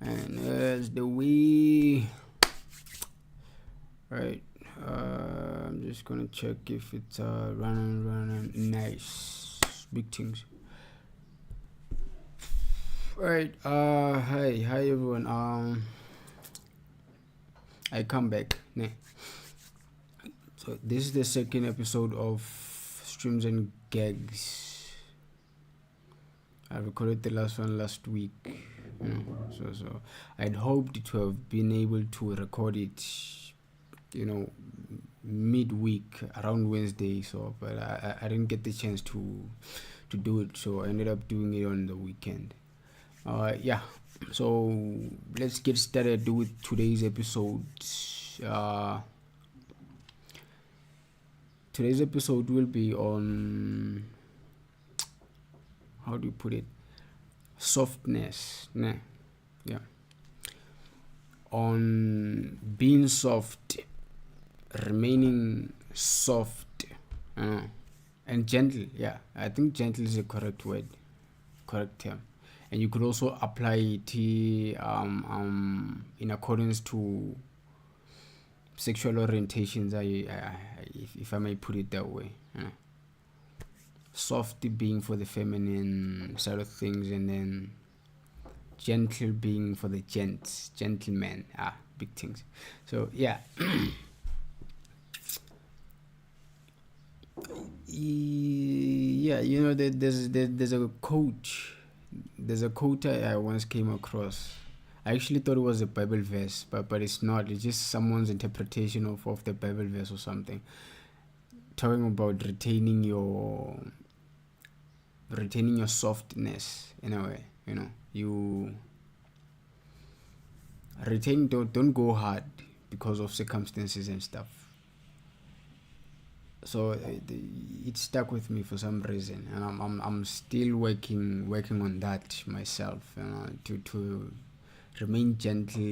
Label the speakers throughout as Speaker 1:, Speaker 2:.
Speaker 1: And there's the way. Right. I'm just gonna check if it's running. Nice. Big things. Right. Hi everyone. I come back. Nah. So this is the second episode of Streams and Gags. I recorded the last one last week. So I'd hoped to have been able to record it, midweek around Wednesday. So, but I didn't get the chance to do it. So I ended up doing it on the weekend. Yeah. So let's get started with today's episode. Today's episode will be on, how do you put it, softness. Nah. Yeah. On being soft, remaining soft, and gentle. Yeah, I think gentle is a correct word, correct term. And you could also apply it in accordance to sexual orientations, if I may put it that way. Soft being for the feminine side of things, and then gentle being for the gentleman. Big things. So yeah. Yeah, there's a quote I once came across. I actually thought it was a Bible verse, but it's not. It's just someone's interpretation of the Bible verse or something, talking about retaining your softness in a way. You retain, don't go hard because of circumstances and stuff. So it stuck with me for some reason, and I'm still working on that myself, to remain gentle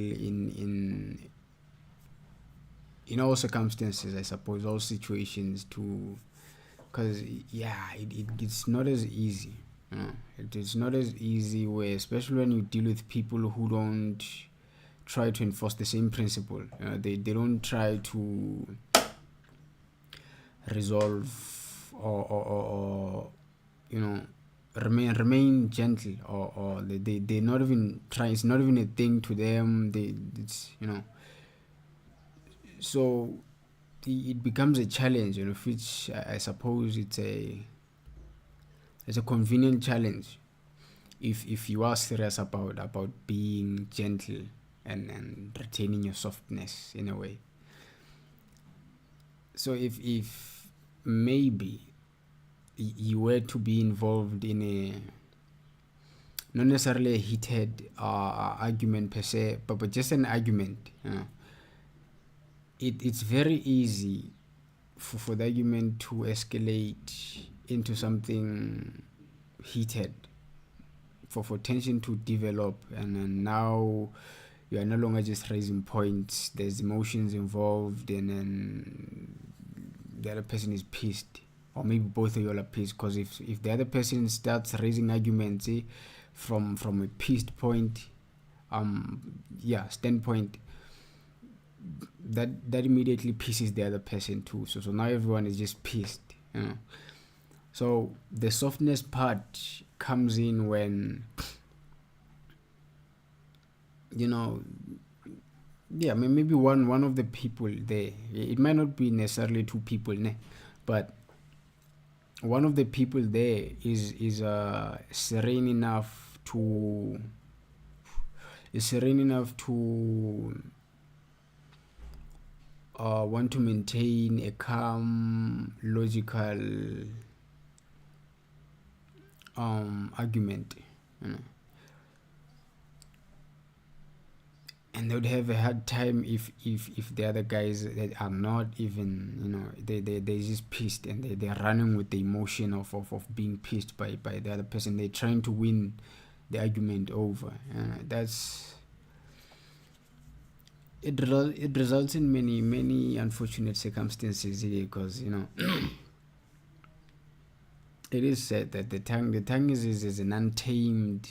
Speaker 1: in all circumstances, I suppose, all situations, because it's not as easy. It is not as easy, where especially when you deal with people who don't try to enforce the same principle. They don't try to resolve or remain gentle, or they not even try. It's not even a thing to them. So it becomes a challenge, which I suppose it's a convenient challenge if you are serious about being gentle and retaining your softness in a way. So if maybe you were to be involved in a, not necessarily a heated argument per se, but just an argument, it's very easy for the argument to escalate into something heated, for tension to develop, and then now you are no longer just raising points. There's emotions involved, and then the other person is pissed, or maybe both of you are pissed, because if the other person starts raising arguments, from a pissed point, standpoint, that immediately pisses the other person too. So now everyone is just pissed. So the softness part comes in when, maybe one of the people there, it might not be necessarily two people, but one of the people there is serene enough to want to maintain a calm, logical argument, and they would have a hard time if the other guys that are not even, they're just pissed, and they're running with the emotion of being pissed by the other person. They're trying to win the argument over. It results in many unfortunate circumstances here, because it is said that the tongue is an untamed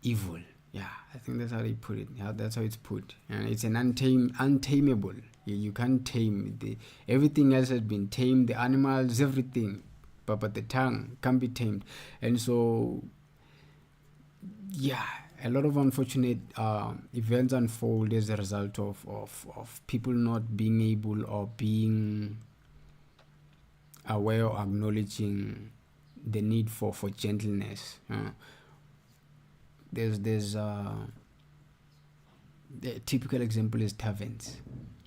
Speaker 1: evil. Yeah, I think that's how they put it. Yeah, that's how it's put. And it's an untamable. You can't tame everything else has been tamed. The animals, everything, but the tongue can't be tamed. And so, yeah, a lot of unfortunate events unfold as a result of people not being able or being aware or acknowledging the need for gentleness. There's the typical example is taverns.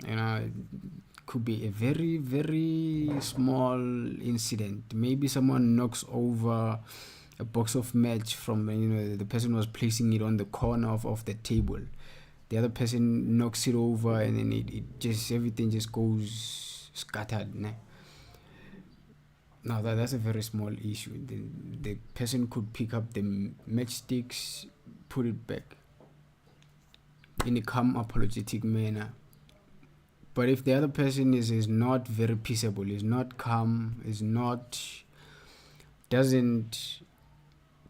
Speaker 1: It could be a very very small incident. Maybe someone knocks over a box of match from the person was placing it on the corner of the table. The other person knocks it over, and then it just everything just goes scattered. Nah? Now that's a very small issue. The person could pick up the matchsticks, put it back in a calm, apologetic manner. But if the other person is not very peaceable, is not calm, doesn't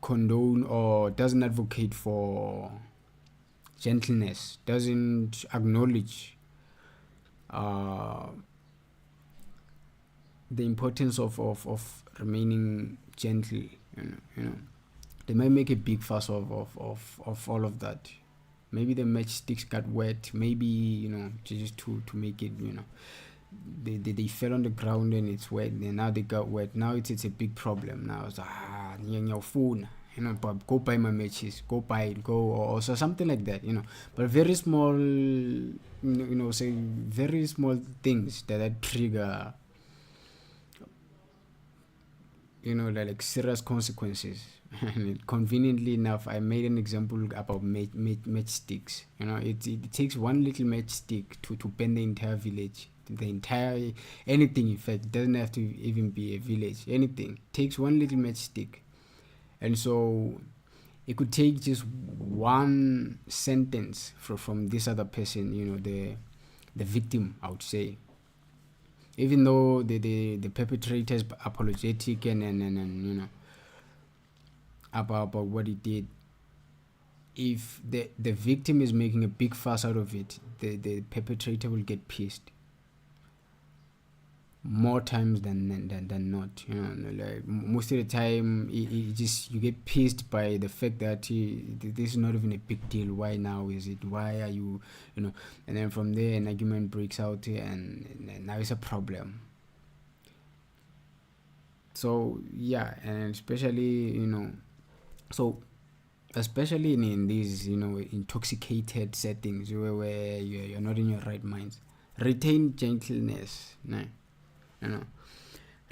Speaker 1: condone or doesn't advocate for gentleness, doesn't acknowledge uh, the importance of remaining gentle, they might make a big fuss of all of that. Maybe the matchsticks got wet. Maybe just to make it. They fell on the ground and it's wet. And now they got wet. Now it's a big problem. Now it's phone. But go buy my matches. Go buy it. Go or so something like that. But very small. Say very small things that trigger. Like serious consequences. And conveniently enough, I made an example about matchsticks. It takes one little matchstick to burn the entire village, the entire anything. In fact, it doesn't have to even be a village. Anything it takes one little matchstick, and so it could take just one sentence from this other person. The victim, I would say. Even though the perpetrator is apologetic and about what he did, if the victim is making a big fuss out of it, the perpetrator will get pissed more times than not. Like most of the time, you get pissed by the fact that this is not even a big deal. Why now is it? Why are you, And then from there, an argument breaks out, and now it's a problem. So yeah, and especially so especially in these intoxicated settings where you're not in your right minds, retain gentleness. Nah,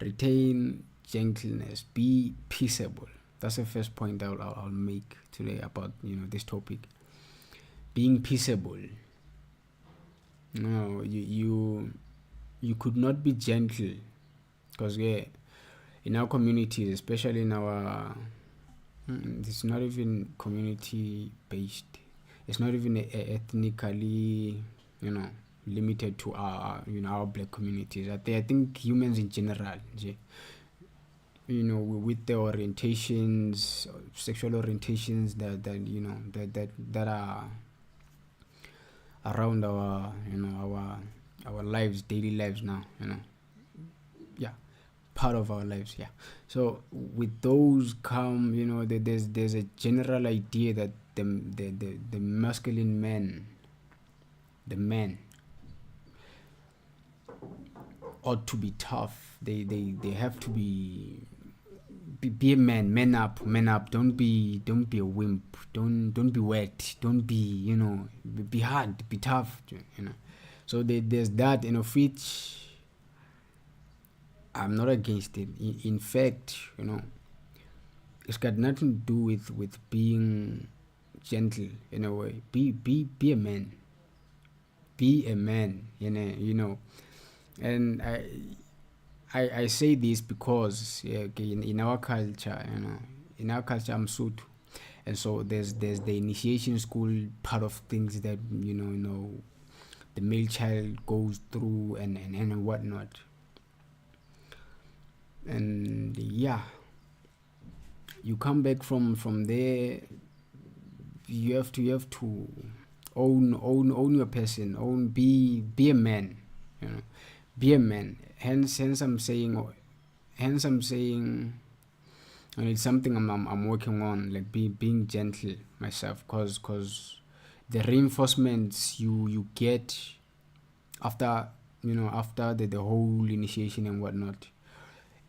Speaker 1: retain gentleness, be peaceable. That's the first point I'll make today about this topic, being peaceable. No, you could not be gentle because in our communities, especially in our it's not even community based. It's not even ethnically, limited to our black communities. I think humans in general, with the orientations, sexual orientations that are around our lives, daily lives now. Yeah, part of our lives. Yeah. So with those come, there's a general idea that the masculine man, the man, ought to be tough. They have to be a man, man up. Don't be a wimp. Don't be wet. Don't be be hard, be tough. So there's that, of which I'm not against it. In fact, it's got nothing to do with being gentle in a way. Be a man. Be a man. And I say this because in our culture, I'm Sotho, and so there's the initiation school part of things that the male child goes through and whatnot. And yeah, you come back from there, you have to own your person, be a man, you know, be a man. Hence I'm saying and it's something I'm working on, like being gentle myself, cause the reinforcements you get after, after the whole initiation and whatnot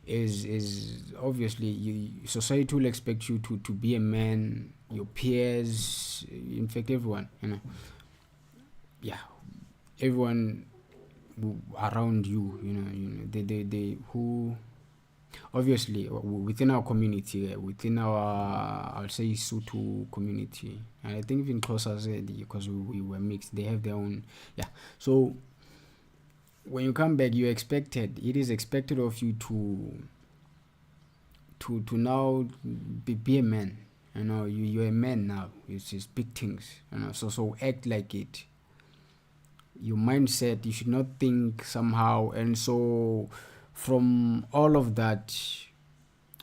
Speaker 1: is obviously, society will expect you to be a man, your peers, in fact everyone, yeah, everyone around you, they who obviously within our community, within our, I'll say, Sutu community, and I think even closer because we were mixed, they have their own, yeah. So when you come back, it is expected of you to now be a man, you're a man now. It's just big things, so act like it. Your mindset, you should not think somehow. And so from all of that,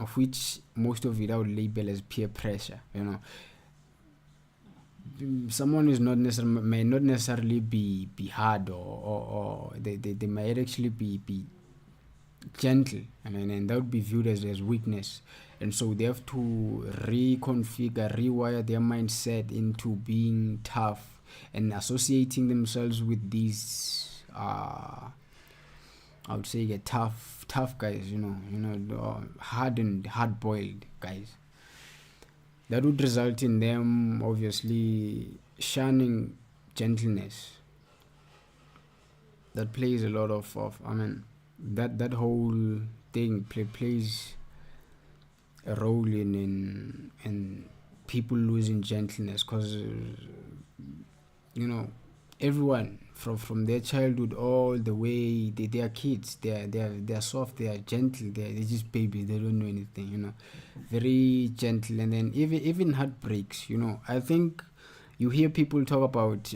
Speaker 1: of which most of it I would label as peer pressure, someone is not necessarily may not necessarily be hard, or they might actually be gentle, and that would be viewed as weakness. And so they have to rewire their mindset into being tough and associating themselves with these I would say tough guys, hardened, hard boiled guys. That would result in them obviously shunning gentleness. That plays a lot of that whole thing plays a role in people losing gentleness, because everyone from their childhood all the way, they are kids, they're soft, they are gentle, they're just babies, they don't know anything, very gentle. And then even heartbreaks, I think you hear people talk about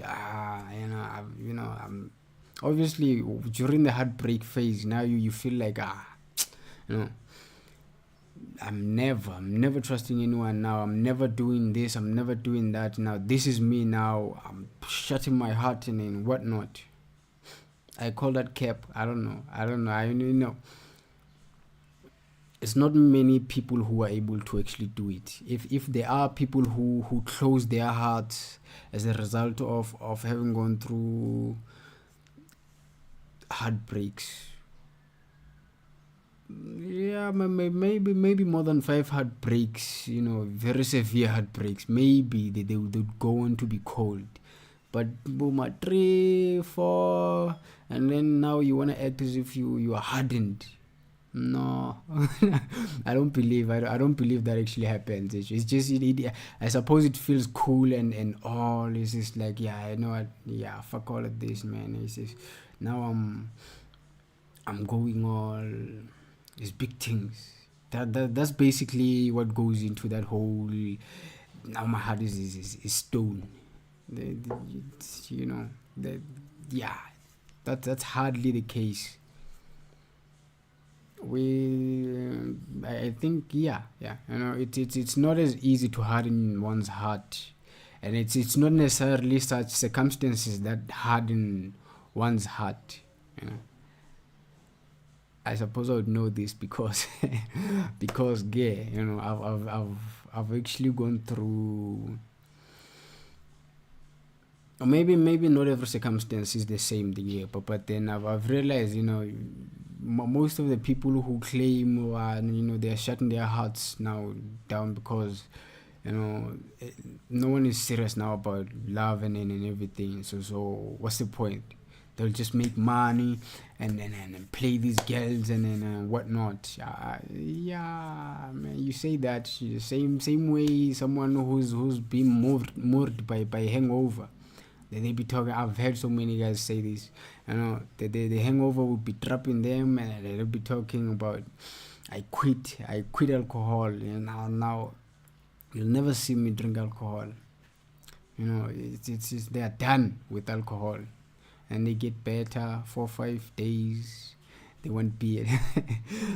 Speaker 1: obviously during the heartbreak phase, now you feel like you know I'm never trusting anyone now. I'm never doing this. I'm never doing that. Now this is me. Now I'm shutting my heart and whatnot. I call that cap. I don't know. It's not many people who are able to actually do it. If there are people who close their hearts as a result of having gone through heartbreaks, yeah, maybe more than 5 heartbreaks, very severe heartbreaks, maybe they would go on to be cold. But boom, at 3 4, and then now you want to act as if you are hardened. No. I don't believe that actually happens. It's just I suppose it feels cool and all. It's just like, yeah, I know what, yeah, fuck all of this, man. It's just now I'm going all these big things. That's basically what goes into that whole. Now my heart is stone. It's, yeah, that's hardly the case. I think, yeah, it's not as easy to harden one's heart, and it's not necessarily such circumstances that harden one's heart. I suppose I would know this because because gay, I've actually gone through, or maybe not every circumstance is the same thing here, but then I've realized, most of the people who claim, they're shutting their hearts now down because no one is serious now about love and everything. So what's the point? They'll just make money and play these girls and whatnot. Yeah, man, you say that same way someone who's been moved by hangover. They be talking. I've heard so many guys say this. The hangover will be trapping them, and they'll be talking about, I quit alcohol. Now you'll never see me drink alcohol. It's they are done with alcohol, and they get better 4-5 days. They want beer.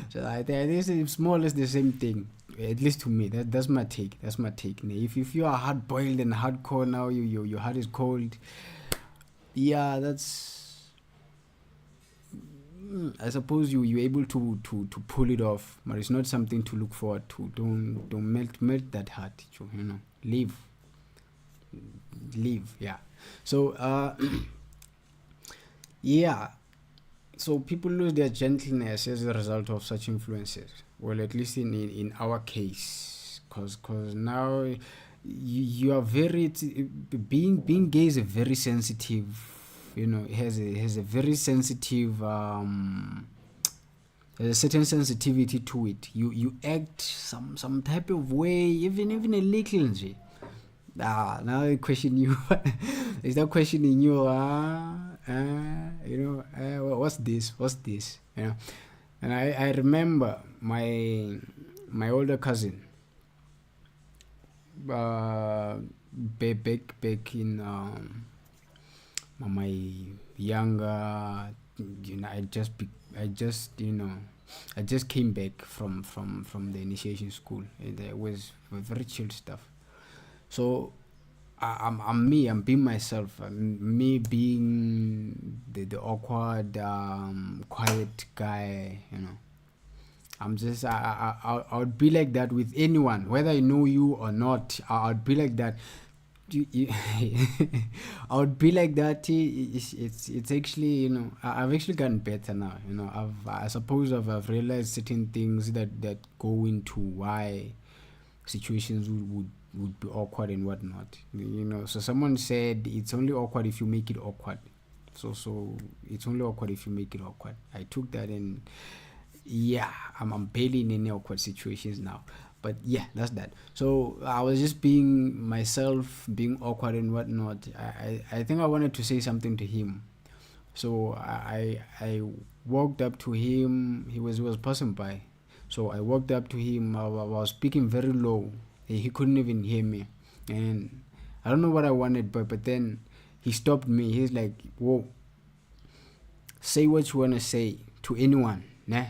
Speaker 1: So I think this is more or less the same thing. at least to me, that's my take. If you are hard boiled and hardcore now, your heart is cold. Yeah, that's. I suppose you're able to pull it off, but it's not something to look forward to. Don't melt that heart. Leave. Yeah. So yeah. So people lose their gentleness as a result of such influences. Well, at least in our case, cause now you are very being gay is a very sensitive. It has a very sensitive there's a certain sensitivity to it. You act some type of way, even a little. Nje. Now I question you. Is that questioning you? What's this? And I remember my older cousin, back in my younger, I just came back from the initiation school, and it was very chill stuff. So I'm being myself. Me being the awkward, quiet guy. I'm just I would be like that with anyone, whether I know you or not. I would be like that. I would be like that. It's actually, I've actually gotten better now. I suppose I've realized certain things that go into why situations would be awkward and whatnot. So someone said it's only awkward if you make it awkward. So it's only awkward if you make it awkward. I took that, and yeah, I'm barely in any awkward situations now. But yeah, that's that. So I was just being myself, being awkward and whatnot. I think I wanted to say something to him. So I walked up to him. He was passing by. So I walked up to him. I was speaking very low. He couldn't even hear me, and I don't know what I wanted, but then he stopped me. He's like, "Whoa, say what you wanna say to anyone, nah.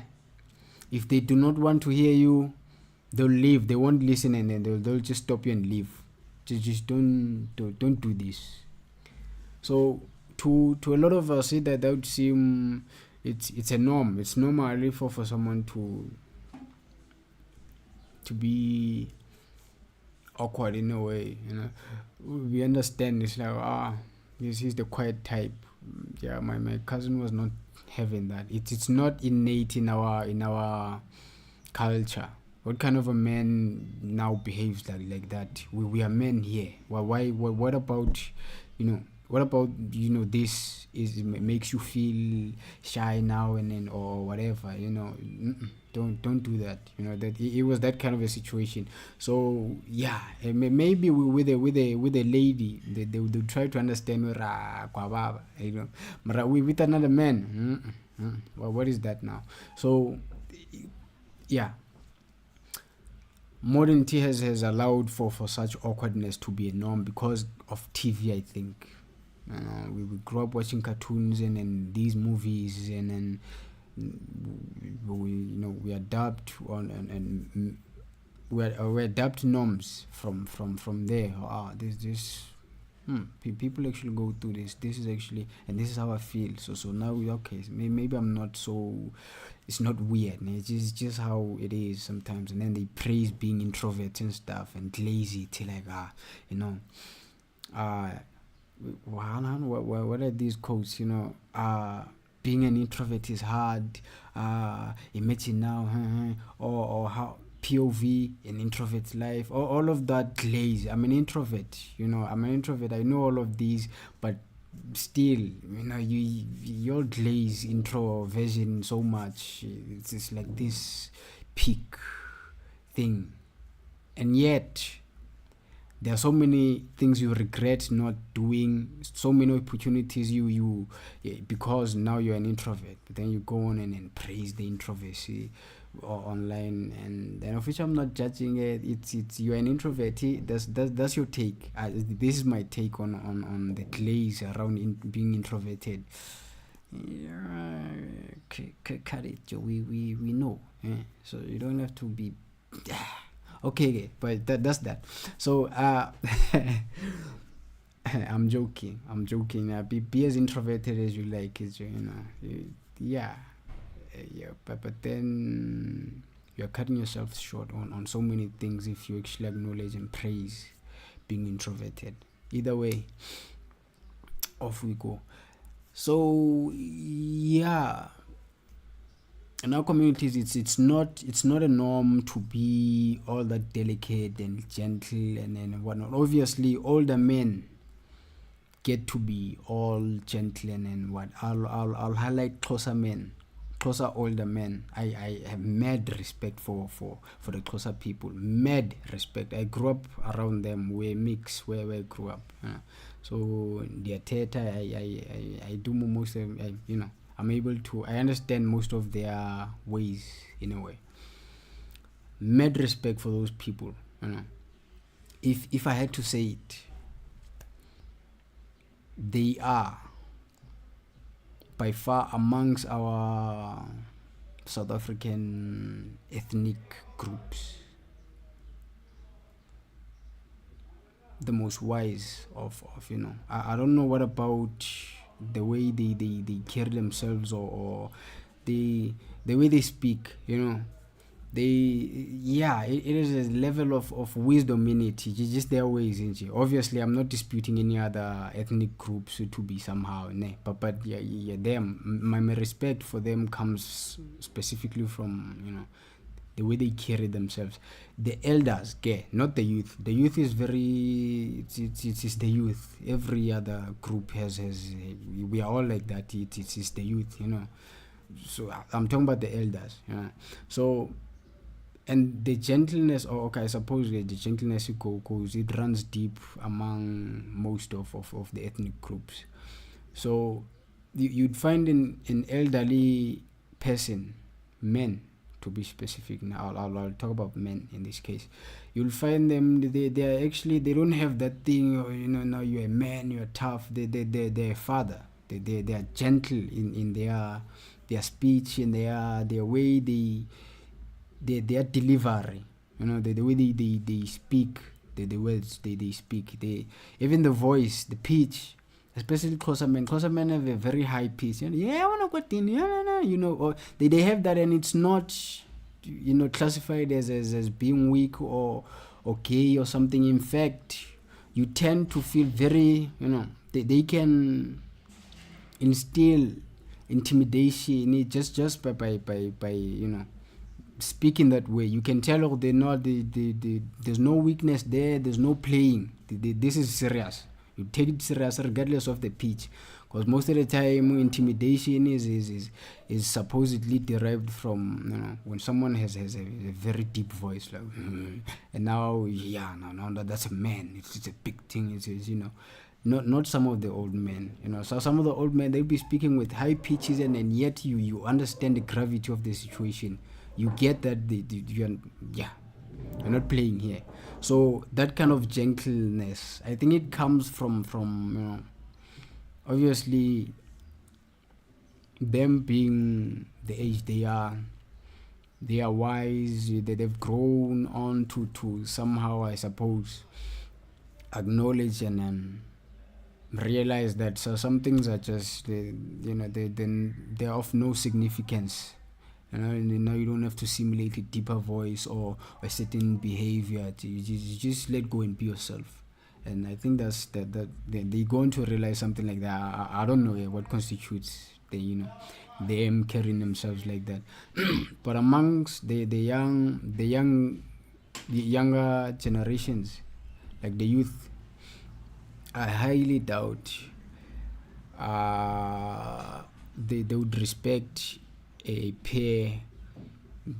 Speaker 1: If they do not want to hear you, they'll leave. They won't listen, and then they'll just stop you and leave. Just don't do this." So to a lot of us, that would seem it's a norm. It's normal for someone to be awkward in a way. We understand. It's like, he's the quiet type. Yeah, my cousin was not having that. It's not innate in our culture. What kind of a man now behaves like that? We are men here. Why what about what about this makes you feel shy now and then, or whatever? Don't do that. That it was that kind of a situation. So yeah, maybe with a lady, they try to understand, but with another man, well, what is that now? So yeah, modernity has allowed for such awkwardness to be a norm because of TV, I think. We grew up watching cartoons and then these movies, and then we adapt on and we adapt norms from there. This people actually go through this is actually, and this is how I feel. So now okay, maybe I'm not so, it's not weird. It's just how it is sometimes. And then they praise being introvert and stuff and lazy till like what are these quotes? Being an introvert is hard. Imagine now, or how POV an introvert's life, all of that glaze. I'm an introvert. I know all of these, but still, your glaze introversion so much. It's just like this peak thing, and yet there are so many things you regret not doing, so many opportunities because now you're an introvert, but then you go on and praise the introversion online, and then of which I'm not judging it. It's you're an introvert. That's your take. This is my take on the glaze around being introverted. Yeah, cut it, Joe. We know. So you don't have to be Okay, but that's that. So I'm joking. Be as introverted as you like, is yeah, yeah. But then you're cutting yourself short on so many things if you actually acknowledge and praise being introverted. Either way, off we go. So yeah, in our communities, it's not a norm to be all that delicate and gentle and whatnot. Obviously, older men get to be all gentle and what. I'll highlight closer men, closer older men. I have mad respect for the closer people. Mad respect. I grew up around them. We're mix where I grew up. So their theater, I do most of I'm able to. I understand most of their ways in a way. Mad respect for those people. If I had to say it, they are by far amongst our South African ethnic groups the most wise of. I don't know what about the way they carry themselves or the way they speak. They yeah, it is a level of wisdom in it. It's just their ways, isn't it? Obviously, I'm not disputing any other ethnic groups to be somehow but yeah, them, my respect for them comes specifically from the way they carry themselves. The elders, okay, not the youth. The youth is very it's the youth. Every other group has we are all like that. It's the youth. So I'm talking about the elders. So, and the gentleness, okay, I suppose the gentleness goes, it runs deep among most of the ethnic groups. So you'd find an elderly person, men to be specific. Now I'll talk about men in this case. You'll find them, they are actually, they don't have that thing, now you're a man, you're tough. They're a father. They are gentle in their speech, in their way their delivery, the way they speak, the words they speak, even the voice, the pitch, especially closer men. Closer men have a very high pitch. Yeah, I wanna go in. Yeah, no, no, or they have that, and it's not classified as being weak or gay or something. In fact, you tend to feel very, they can instill intimidation just by speaking that way. You can tell, they're not, there's no weakness there, there's no playing. This is serious. You take it serious regardless of the pitch, because most of the time intimidation is supposedly derived from when someone has a very deep voice, like and now, yeah, no, that's a man. It's a big thing. It's not some of the old men. So some of the old men, they'll be speaking with high pitches, and yet you understand the gravity of the situation. You get that you're not playing here. So that kind of gentleness, I think it comes from obviously them being the age they are wise. They've grown on to somehow, I suppose, acknowledge and realize that some things are just they're of no significance. Now you don't have to simulate a deeper voice or a certain behavior. You just let go and be yourself. And I think that they're going to realize something like that. I don't know what constitutes them carrying themselves like that. But amongst the younger generations, like the youth, I highly doubt they would respect a peer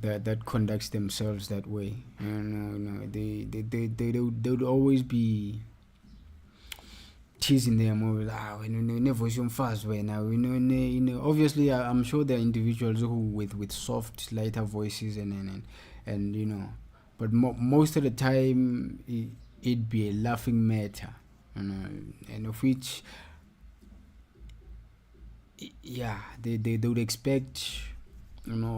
Speaker 1: that conducts themselves that way. They would always be teasing them over, never fast way now. Obviously, I'm sure there are individuals who with soft, lighter voices and but most of the time it'd be a laughing matter, and of which, yeah, they would expect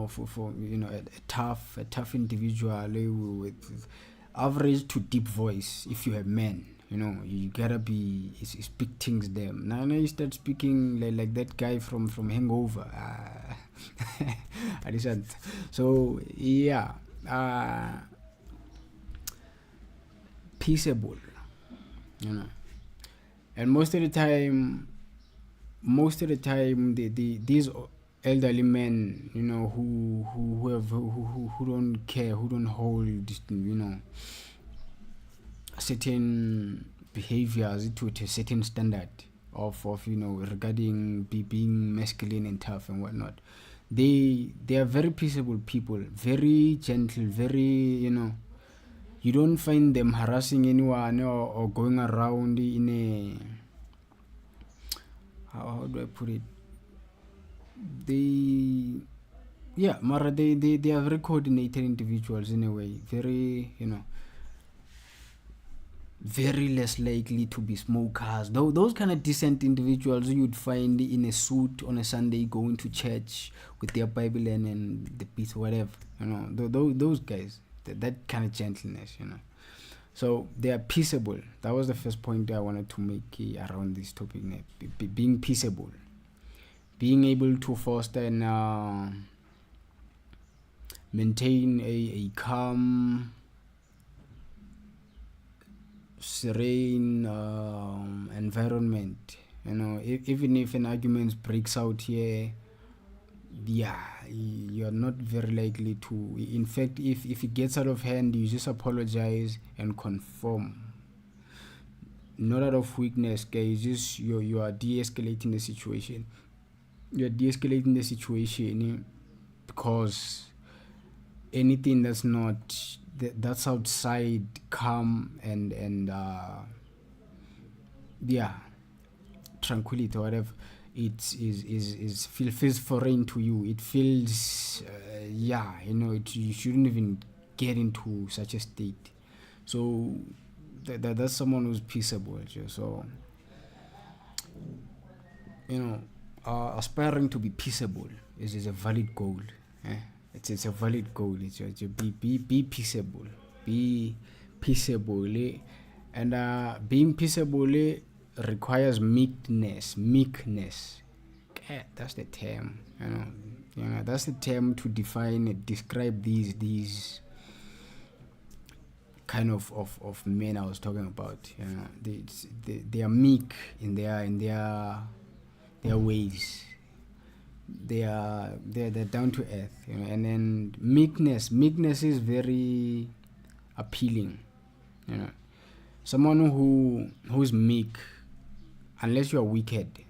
Speaker 1: for a tough individual with average to deep voice. If you have men, you gotta be speak things them. Now you start speaking like that guy from Hangover. I listen. So yeah, peaceable, and most of the time these elderly men, who don't care, who don't hold, certain behaviors to a certain standard of regarding being masculine and tough and whatnot. They are very peaceable people, very gentle, very, you don't find them harassing anyone, or going around in a, how do I put it, they yeah, Mara, they are very coordinated individuals in a way, very, very less likely to be smokers. Those kind of decent individuals you'd find in a suit on a Sunday going to church with their Bible and the peace, whatever. Those guys, that kind of gentleness. So they are peaceable. That was the first point I wanted to make around this topic. Being peaceable, being able to foster and maintain a calm, serene environment. Even if an argument breaks out here, you're not very likely to. In fact, if it gets out of hand, you just apologize and conform. Not out of weakness, guys. You are de-escalating the situation. You're de-escalating the situation because anything that's outside calm and tranquility or whatever, it feels foreign to you. It feels you shouldn't even get into such a state. So that's someone who's peaceable. So aspiring to be peaceable is a valid goal. It's a valid goal. It's be peaceable, be peaceable, and being peaceable requires meekness. That's the term. That's the term to define and describe these kind of men I was talking about. They are meek in their ways. They're down to earth, and then meekness is very appealing. Someone who's meek, unless you're wicked,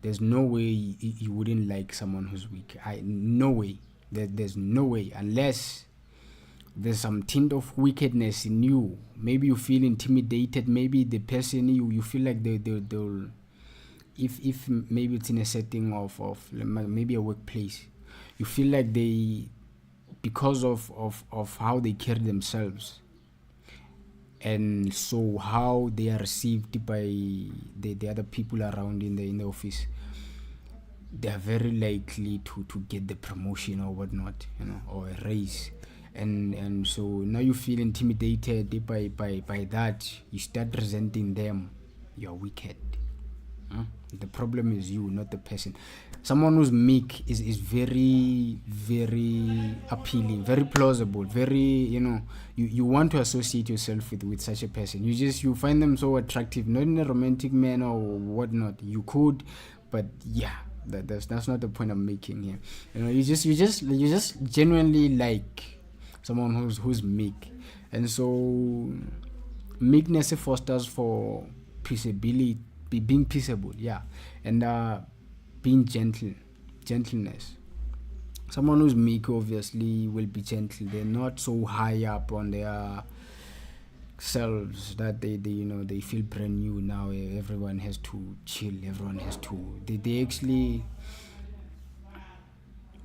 Speaker 1: there's no way you wouldn't like someone who's weak. No way. There's no way, unless there's some tint of wickedness in you. Maybe you feel intimidated. Maybe the person you feel like they'll if maybe it's in a setting of maybe a workplace, you feel like they, because of how they carry themselves, and so how they are received by the other people around in the office, they are very likely to get the promotion or whatnot, or a raise. And so now you feel intimidated by that. You start resenting them. You're wicked. The problem is you, not the person. Someone who's meek is very, very appealing, very plausible, very, you want to associate yourself with such a person. You find them so attractive, not in a romantic manner or whatnot. You could, but that's not the point I'm making here. You just genuinely like someone who's meek. And so meekness fosters for peaceability, being peaceable, and being gentleness. Someone who's meek obviously will be gentle. They're not so high up on their selves that they feel brand new now. Everyone has to chill. Everyone has to. They actually,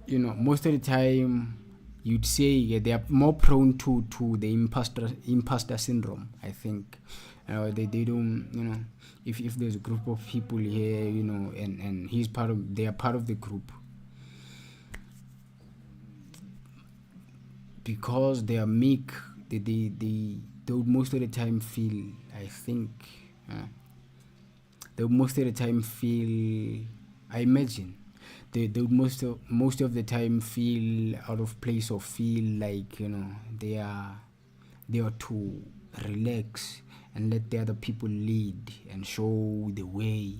Speaker 1: most of the time, you'd say they are more prone to the imposter syndrome. I think they don't, if there's a group of people here, and they are part of the group, because they are meek, they most of the time feel, I think, they would most of the time feel, I imagine, they would most of the time feel out of place, or feel like, they are to relax and let the other people lead and show the way.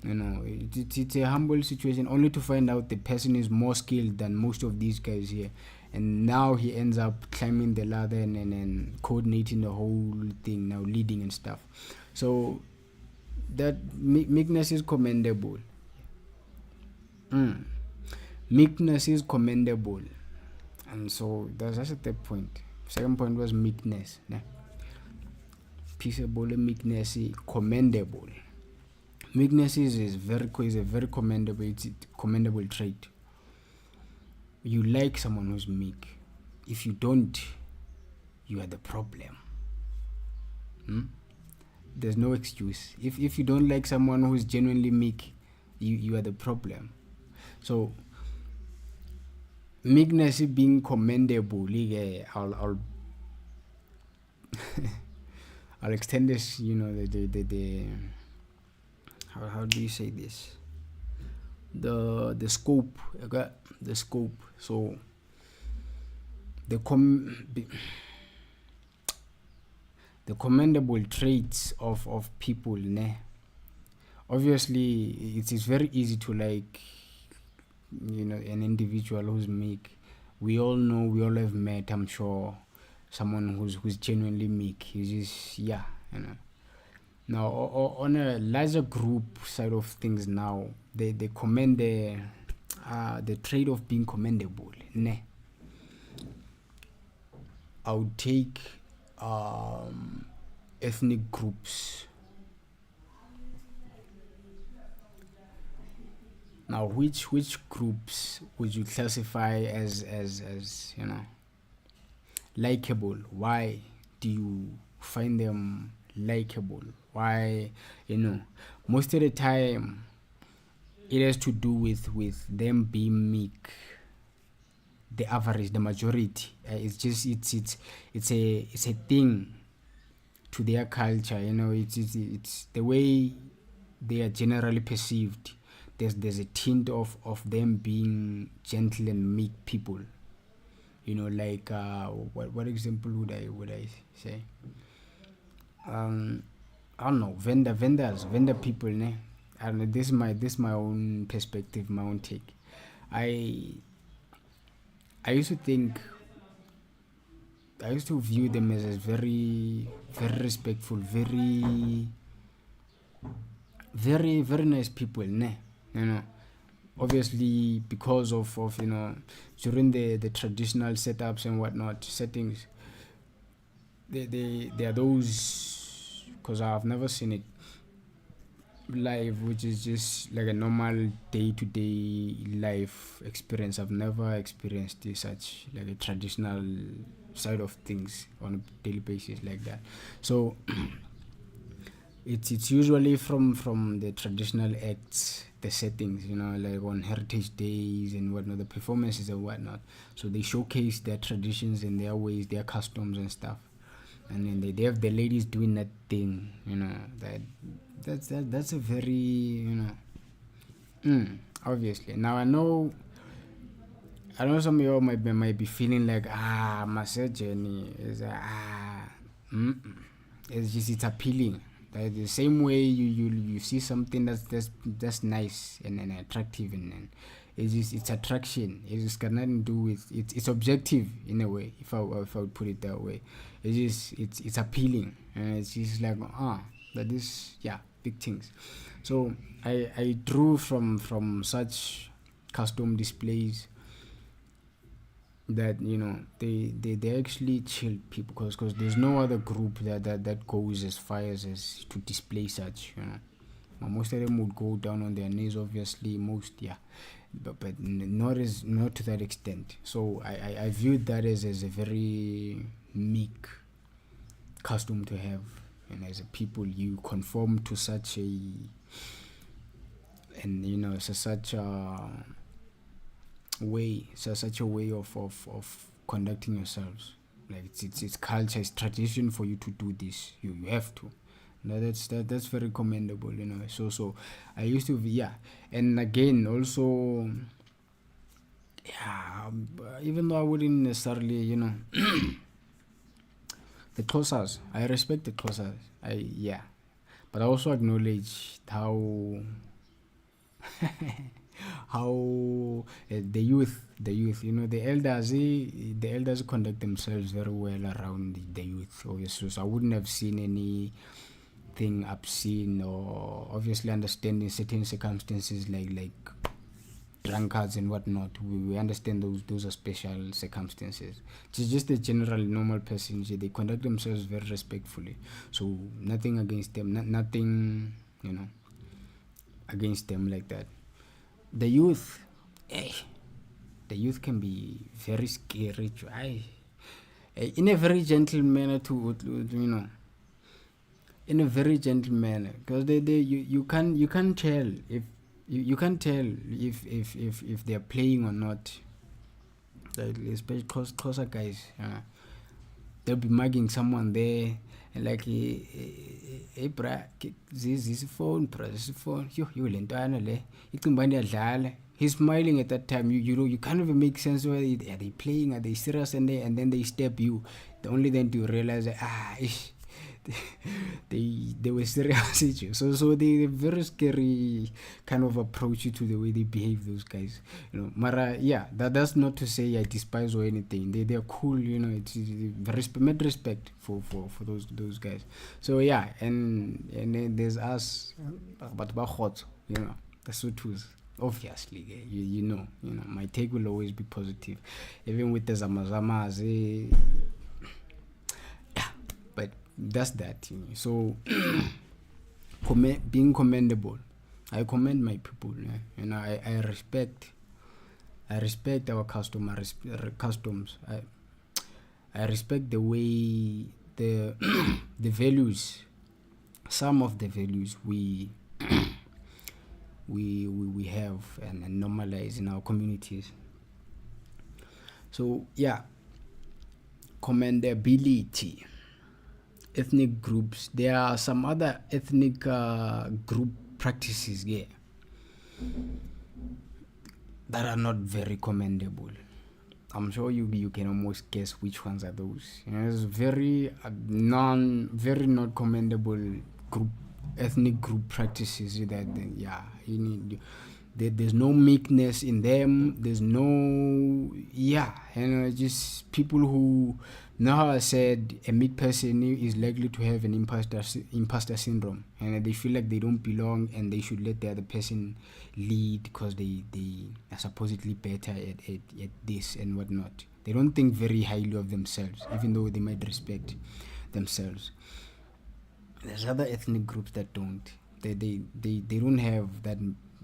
Speaker 1: It's a humble situation, only to find out the person is more skilled than most of these guys here, and now he ends up climbing the ladder and coordinating the whole thing, now leading and stuff. So that meekness is commendable. Meekness is commendable. And so that's the third point. Second point was meekness. Peaceable meekness is commendable. Meekness is a very commendable trait. You like someone who's meek. If you don't, you are the problem. There's no excuse. If you don't like someone who's genuinely meek, you are the problem. So meekness being commendable, I'll I'll extend this, the how do you say this? The scope, okay? The scope. So the commendable traits of people, obviously it is very easy to like, an individual who's meek. We all have met, I'm sure, someone who's genuinely meek. He's just, now on a larger group side of things, now they commend the trait of being commendable. I would take ethnic groups. Now, which groups would you classify as likable? Why do you find them likable? Why, most of the time it has to do with them being meek. The average, the majority, it's a thing to their culture. It's the way they are generally perceived. There's a tint of them being gentle and meek people. Like what example would I say? I don't know, vendor people, I don't know. This is my own perspective, my own take. I used to view them as very respectful, very nice people, obviously because of during the traditional setups and whatnot settings, they are those, because I've never seen it live, which is just like a normal day-to-day life experience. I've never experienced such like a traditional side of things on a daily basis like that. So it's usually from the traditional acts, the settings, like on heritage days and whatnot, the performances and whatnot. So they showcase their traditions and their ways, their customs and stuff. And then they have the ladies doing that thing, that's a very, obviously. Now I know some of y'all might be feeling like, my journey is it's appealing. Like the same way you see something that's nice and attractive, and it's attraction. It's got nothing to do with it. It's objective in a way, if I would put it that way. It's appealing, and it's just like that is big things. So I drew from such custom displays that they actually chill people, because there's no other group that goes as far as to display such. Most of them would go down on their knees, obviously, but not to that extent. So I viewed that as a very meek custom to have, and as a people you conform to such a, and such a way of conducting yourselves. Like it's culture, it's tradition for you to do this. You have to. No, that's very commendable, So I used to be, yeah, and again also, yeah, even though I wouldn't necessarily, the Xhosas, I respect the Xhosas. Yeah, but I also acknowledge how how the youth, the elders conduct themselves very well around the youth, obviously. So I wouldn't have seen anything obscene, or obviously understanding certain circumstances like drunkards and whatnot. We understand those are special circumstances. It's just a general normal person. They conduct themselves very respectfully. So nothing against them. Nothing, against them like that. The youth, eh, the youth can be very scary. In a very gentle manner, in a very gentle manner, because you can't tell if you can't tell if they're playing or not. Like, especially closer guys, they'll be mugging someone there, and like, hey bra, this phone, you lentana le, he's smiling at that time. You can't even make sense whether are they playing, are they serious, and then they step you. Only then do you realize that they were serious with you. So they very scary kind of approach you to the way they behave, those guys. Mara, yeah, that's not to say I despise or anything. They're cool, it's mad respect for those guys. So yeah, and then there's us, but hot, the Sotus. Obviously, my take will always be positive, even with the zamazamas. But that's that. So being commendable, I commend my people. I respect our customs. I respect the way the values, some of the values we have and normalize in our communities. So yeah, commendability. Ethnic groups. There are some other ethnic group practices here that are not very commendable. I'm sure you can almost guess which ones are those. It's very very not commendable ethnic group practices that you need. There's no meekness in them. There's no just people who. Now, how I said a meek person is likely to have an imposter syndrome, and they feel like they don't belong and they should let the other person lead because they are supposedly better at this and whatnot. They don't think very highly of themselves, even though they might respect themselves. There's other ethnic groups that don't. They don't have that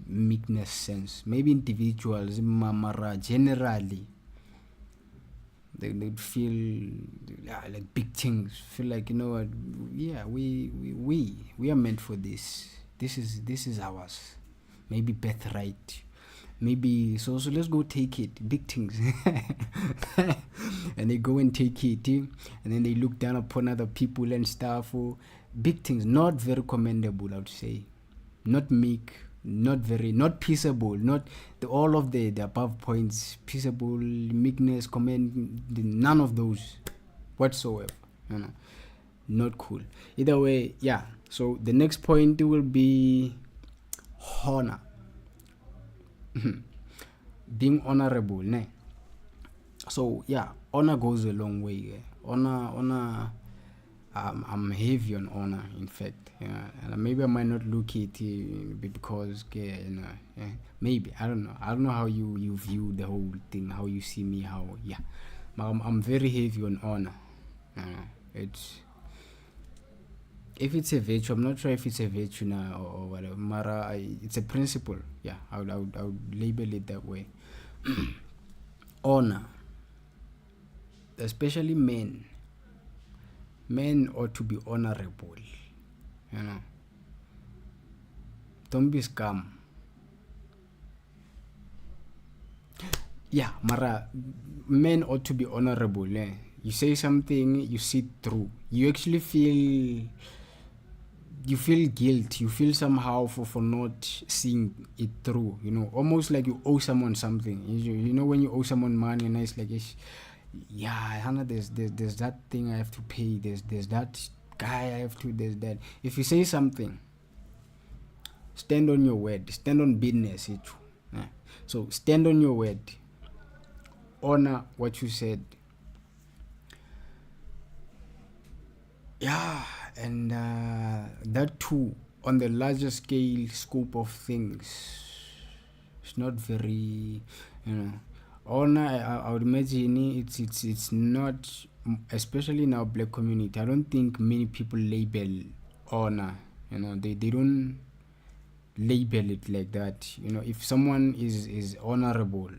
Speaker 1: meekness sense. Maybe individuals, mamara, generally. They feel like big things. Feel like, you know what? Yeah, we are meant for this. This is ours. Maybe birthright. Maybe so let's go take it. Big things. And they go and take it, and then they look down upon other people and stuff. Big things, not very commendable, I would say. Not meek, not peaceable, not all of the above points. Peaceable, meekness, none of those whatsoever. Not cool. Either way, yeah. So the next point will be honor. Being honorable, ne? So yeah, honor goes a long way. Yeah. Honor. I'm heavy on honor, in fact. And maybe I might not look at it because, maybe I don't know how you view the whole thing, how you see me, I'm very heavy on honor. If it's a virtue, I'm not sure if it's a virtue now or whatever. Mara, it's a principle. Yeah, I would label it that way. Honor, especially men. Men ought to be honorable. Don't be scum. Yeah, Mara, men ought to be honorable. You say something, you see it through. You actually feel guilt. You feel somehow for not seeing it through. Almost like you owe someone something. When you owe someone money, and it's like, yeah, Hannah, there's that thing I have to pay. There's that guy I have to. There's that. If you say something, stand on your word. Stand on business. Yeah. So stand on your word. Honor what you said. Yeah, and that too, on the larger scale scope of things, it's not very, honor. I would imagine it's not, especially in our black community. I don't think many people label honor. They don't label it like that. If someone is honorable,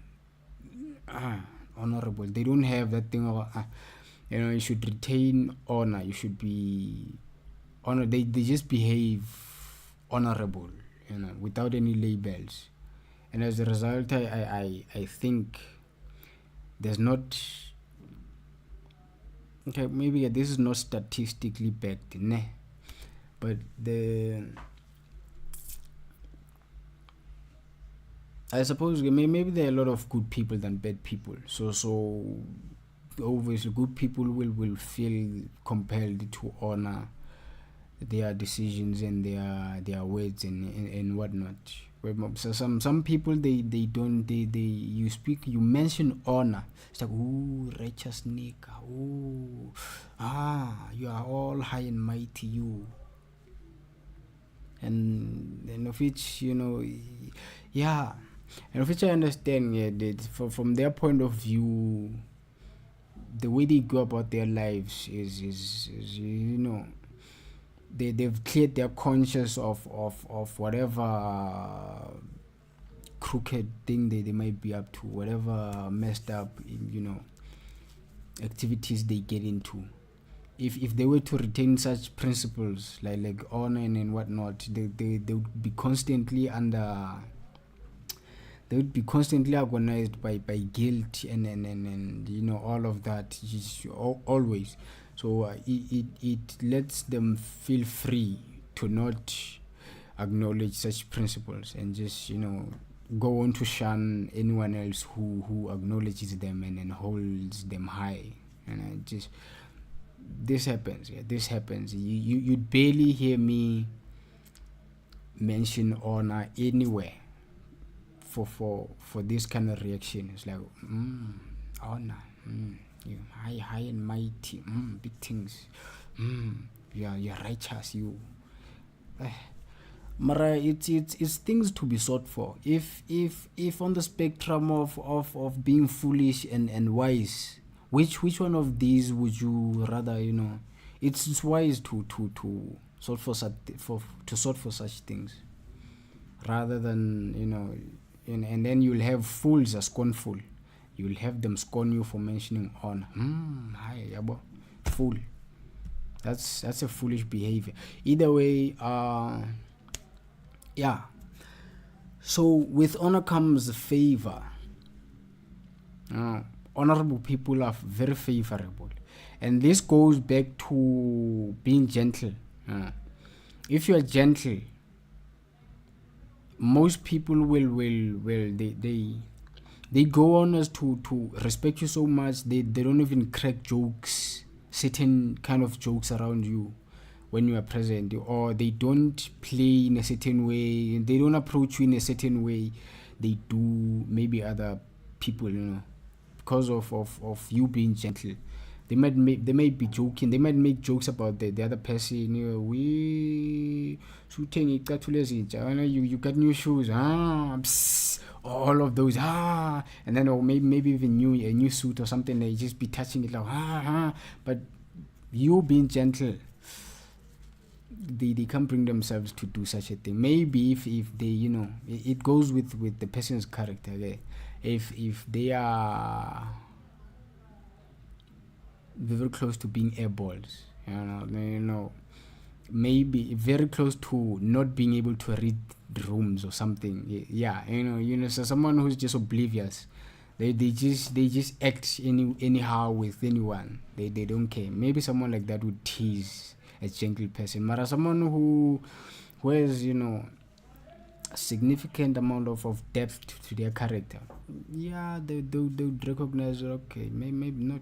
Speaker 1: honorable, they don't have that thing of you should retain honor. You should be honor. They just behave honorable, without any labels. And as a result, I think there's not, okay, maybe this is not statistically backed, but I suppose maybe there are a lot of good people than bad people. So obviously good people will feel compelled to honor their decisions and their words and whatnot. So some people they don't, you mention honor, it's like, ooh, righteous nigga, ooh, you are all high and mighty, you. And of which, yeah, and of which I understand, that from their point of view, the way they go about their lives is they've cleared their conscience of whatever crooked thing they might be up to, whatever messed up, activities they get into. If they were to retain such principles like honor and whatnot, they would be constantly agonized by guilt and all of that, always. So it lets them feel free to not acknowledge such principles and just go on to shun anyone else who acknowledges them and holds them high. And this happens. You'd barely hear me mention honor anywhere for this kind of reaction. It's like, honor, you high and mighty, big things, you're righteous, you. Mara, it's things to be sought for. If on the spectrum of being foolish and wise, which one of these would you rather? It's wise to sort for such things, rather than and then you'll have fools are scornful. You'll have them scorn you for mentioning honor. Hi, yabo, fool. That's a foolish behavior. Either way, yeah. So with honor comes favor. Honorable people are very favorable, and this goes back to being gentle. If you are gentle, most people will they go on as to respect you so much they don't even crack jokes, certain kind of jokes around you when you are present, or they don't play in a certain way, they don't approach you in a certain way they do maybe other people, because of you being gentle. They might be joking, they might make jokes about the other person. We shooting you got new shoes, all of those, and then, or maybe even a new suit or something, they just be touching it like but you being gentle, they can't bring themselves to do such a thing. Maybe if they it goes with the person's character. Okay? If they are very close to being airballs, maybe very close to not being able to read the rooms or something. So someone who's just oblivious, They just act anyhow with anyone. They don't care. Maybe someone like that would tease a gentle person, but someone who has a significant amount of depth to their character, yeah, they would recognize, okay, maybe not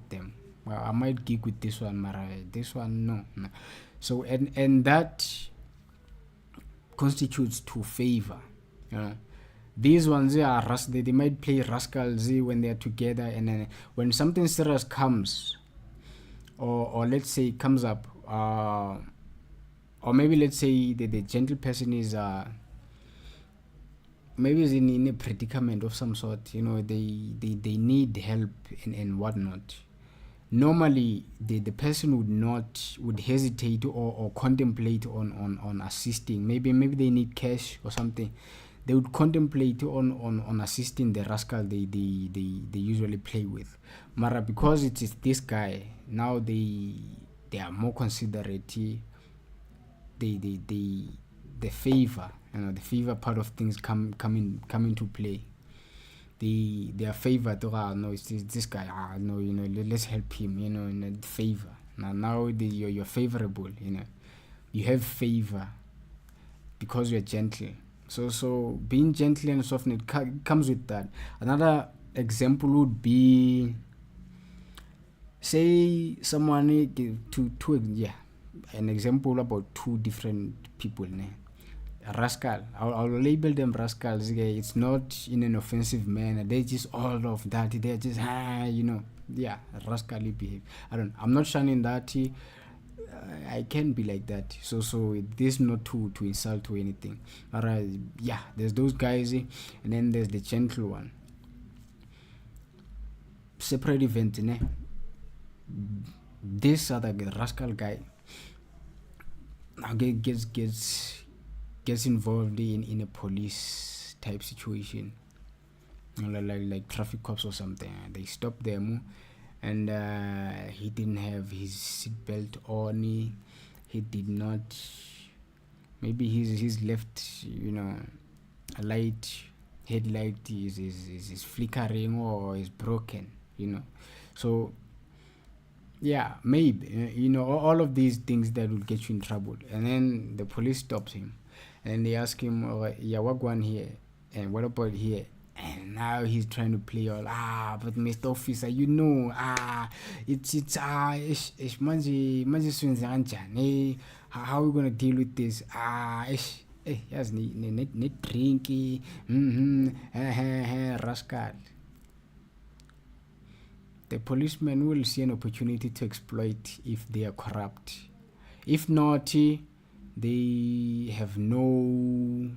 Speaker 1: them. Well, I might gig with this one, but this one no. So and that constitutes to favor, you know. These ones, they might play rascals when they're together, and then when something serious comes, or let's say comes up, or maybe let's say the gentle person is maybe is in a predicament of some sort, they need help and whatnot. Normally the person would hesitate or contemplate on assisting. Maybe they need cash or something. They would contemplate on assisting the rascal they usually play with. Mara, because it is this guy, now they are more considerate. The favor, the favor part of things come into play. They are favored. Oh, no, it's this guy. No, let's help him. In the favor. Now you're favorable. You have favor because you're gentle. So being gentle and soft, it comes with that. Another example would be, say someone an example about two different people. Rascal. I'll label them rascals. Okay? It's not in an offensive manner. They're just all of that. They're just rascally behave. I'm not shunning that. I can be like that. So this not to insult or anything. Alright, there's those guys, and then there's the gentle one. Separate event, this other rascal guy now gets involved in a police type situation, like traffic cops or something. They stop them, and he didn't have his seatbelt on. He did not. Maybe his left, a headlight is flickering or is broken. So maybe all of these things that will get you in trouble. And then the police stops him, and they ask him, what one here, and what about here? And now he's trying to play all, but Mr. Officer, it's manje swenza kanjani? How are we gonna deal with this? Yes, need drinky, rascal. The policeman will see an opportunity to exploit if they are corrupt. If not, they have no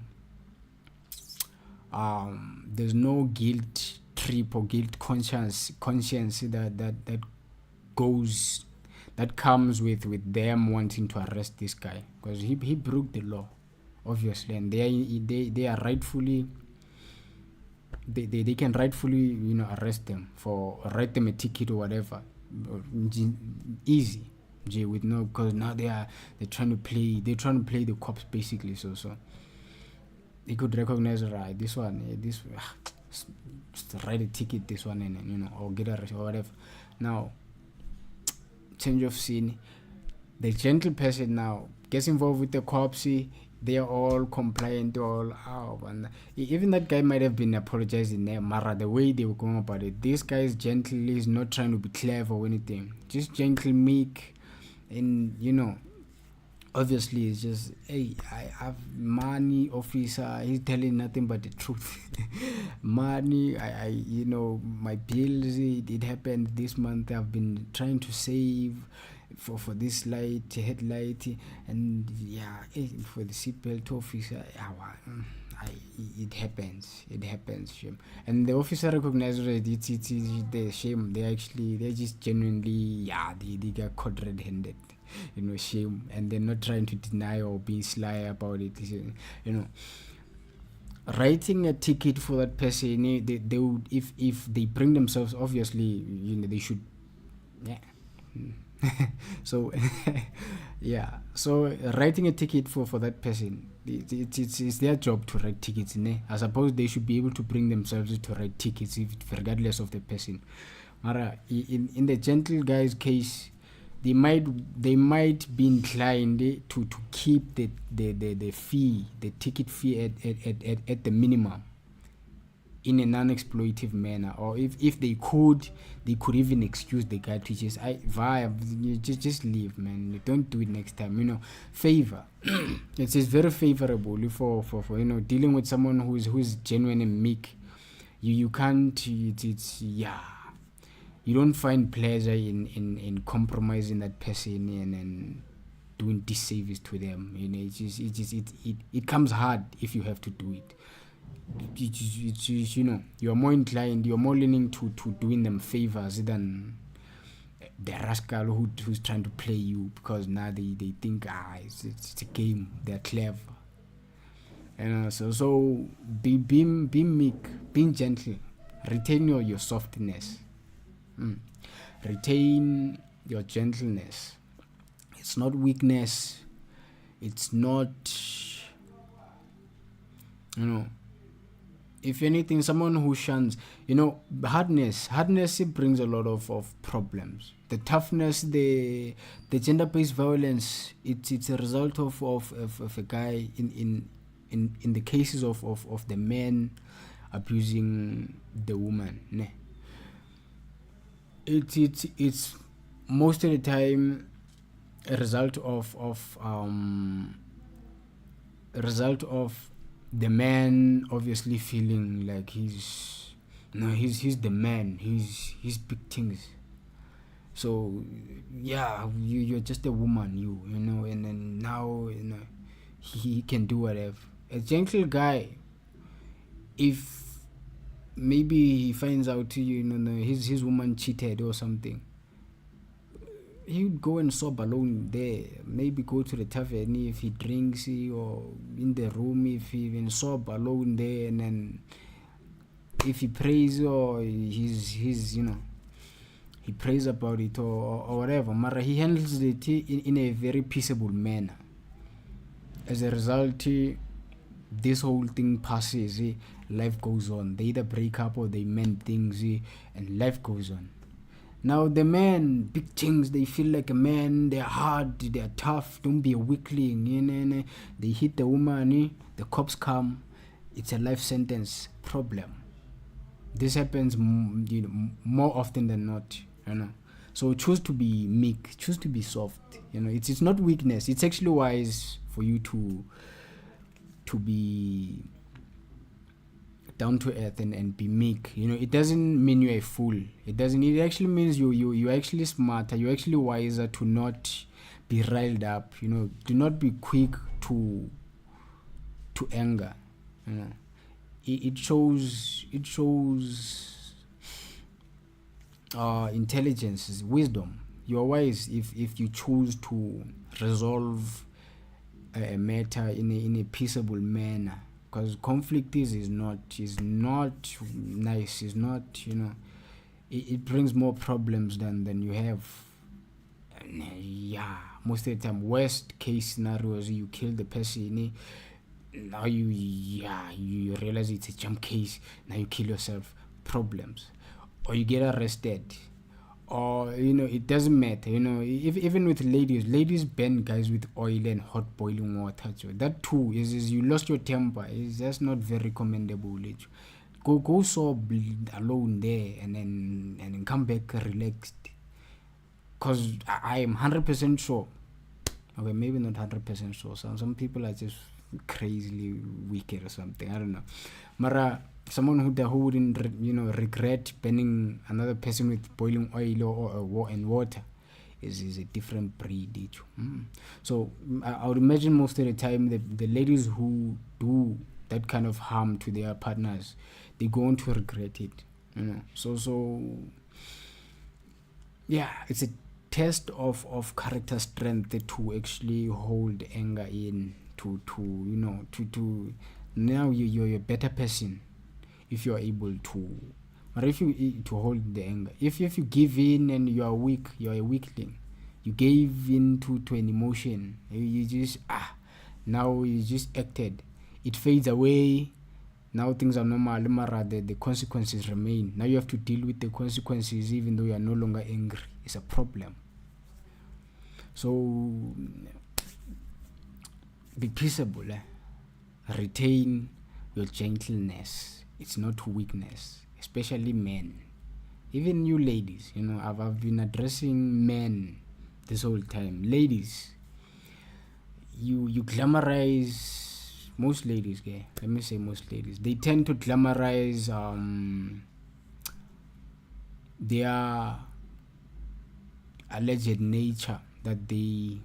Speaker 1: there's no guilt trip or guilt conscience that comes with them wanting to arrest this guy, because he broke the law, obviously, and they are rightfully, they can rightfully arrest them for, write them a ticket or whatever, easy, with no, because now they're trying to play the cops basically. So they could recognize, right, this one, just write a ticket, this one, and or get arrested or whatever. Now, change of scene. The gentle person now gets involved with the cops. They are all compliant, and even that guy might have been apologizing there, Mara, the way they were going about it. This guy is gentle. He's not trying to be clever or anything. Just gentle, meek, and obviously it's just, hey, I have money, officer. He's telling nothing but the truth. Money, I my bills, it happened this month. I've been trying to save for this headlight, and for the seatbelt, officer. It happens, and the officer recognizes it's the shame. They're just genuinely, they got caught red-handed, shame, and they're not trying to deny or be sly about it. Writing a ticket for that person, they would, if they bring themselves, obviously, they should, So yeah, so writing a ticket for that person, it's their job to write tickets. I suppose they should be able to bring themselves to write tickets, regardless of the person. Mara, in the gentle guy's case, they might they might be inclined to keep the fee, the ticket fee at the minimum, in a non-exploitive manner, or if they could even excuse the guy to just just leave, man, don't do it next time, favor. It's very favorable for dealing with someone who's genuine and meek. You can't, it's yeah, you don't find pleasure in compromising that person and doing disservice to them. It comes hard if you have to do it. You're more inclined, you're more leaning to doing them favors than the rascal who's trying to play you, because now they think it's a game, they're clever. So be meek, being gentle, retain your softness. Retain your gentleness. It's not weakness, it's not, if anything, someone who shuns, hardness, it brings a lot of problems. The toughness, the gender-based violence, it's a result of a guy in the cases of the men abusing the woman. It's most of the time a result of the man obviously feeling like he's the man, he's big things. So yeah, you're just a woman, and then now he can do whatever. A gentle guy, if maybe he finds out his woman cheated or something, he would go and sob alone there. Maybe go to the tavern if he drinks, or in the room if he even sob alone there, and then if he prays, or he's he prays about it, or whatever. Mara, he handles it in a very peaceable manner. As a result, this whole thing passes. Life goes on. They either break up or they mend things, and life goes on. Now the men, big things, they feel like a man, they're hard, they're tough, don't be a weakling. They hit the woman, the cops come, it's a life sentence. Problem. This happens more often than not. So choose to be meek, choose to be soft. It's not weakness, it's actually wise for you to be down to earth and be meek. It doesn't mean you're a fool. It actually means you're actually smarter, you're actually wiser to not be riled up. Do not be quick to anger. It shows intelligence, wisdom. You're wise if you choose to resolve a matter in a peaceable manner, because conflict is not nice. Is not, it brings more problems than you have. And, most of the time, worst case scenarios, you kill the person, now you realize it's a jump case, now you kill yourself, problems, or you get arrested, or it doesn't matter. If even with ladies burn guys with oil and hot boiling water. So that too is you lost your temper. That's not very commendable. Go sob alone there, and then come back relaxed, because I am 100% sure. Okay, maybe not 100% sure. Some people are just crazily wicked or something, I don't know. Mara, someone who wouldn't regret burning another person with boiling oil and water is a different breed. So I would imagine most of the time the ladies who do that kind of harm to their partners, they go on to regret it. So yeah, it's a test of character strength to actually hold anger in, to now you're a better person if you're able to. But if you to hold the anger, if you give in and you are weak, you're a weakling. you gave into to an emotion. You just now you just acted. It fades away. Now things are normal. The consequences remain. Now you have to deal with the consequences even though you are no longer angry. It's a problem. So be peaceable. Retain your gentleness. It's not weakness, especially men. Even you ladies, I've been addressing men this whole time. Ladies, you glamorize, most ladies, okay? Let me say most ladies. They tend to glamorize their alleged nature, that they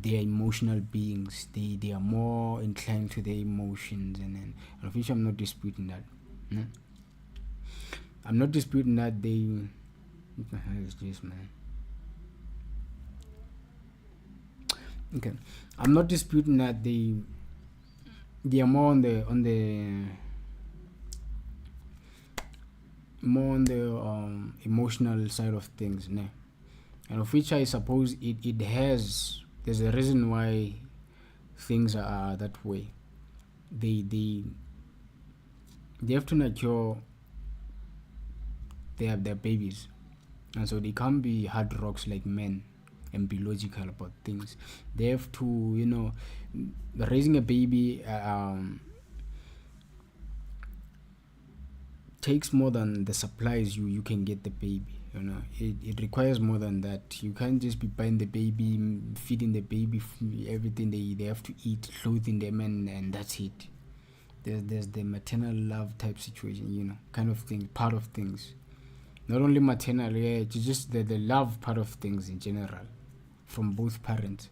Speaker 1: are emotional beings. They are more inclined to their emotions, and of which I'm not disputing that. No? I'm not disputing that they. What the hell is this, man? Okay, I'm not disputing that they are more on the emotional side of things, ne? And of which I suppose there's a reason why things are that way. They have to nurture their babies, and so they can't be hard rocks like men and be logical about things. They have to, raising a baby takes more than the supplies you can get the baby. It requires more than that. You can't just be buying the baby, feeding the baby everything they have to eat, clothing them, and that's it. There's the maternal love type situation, kind of thing, part of things. Not only maternal, it's just the love part of things in general, from both parents.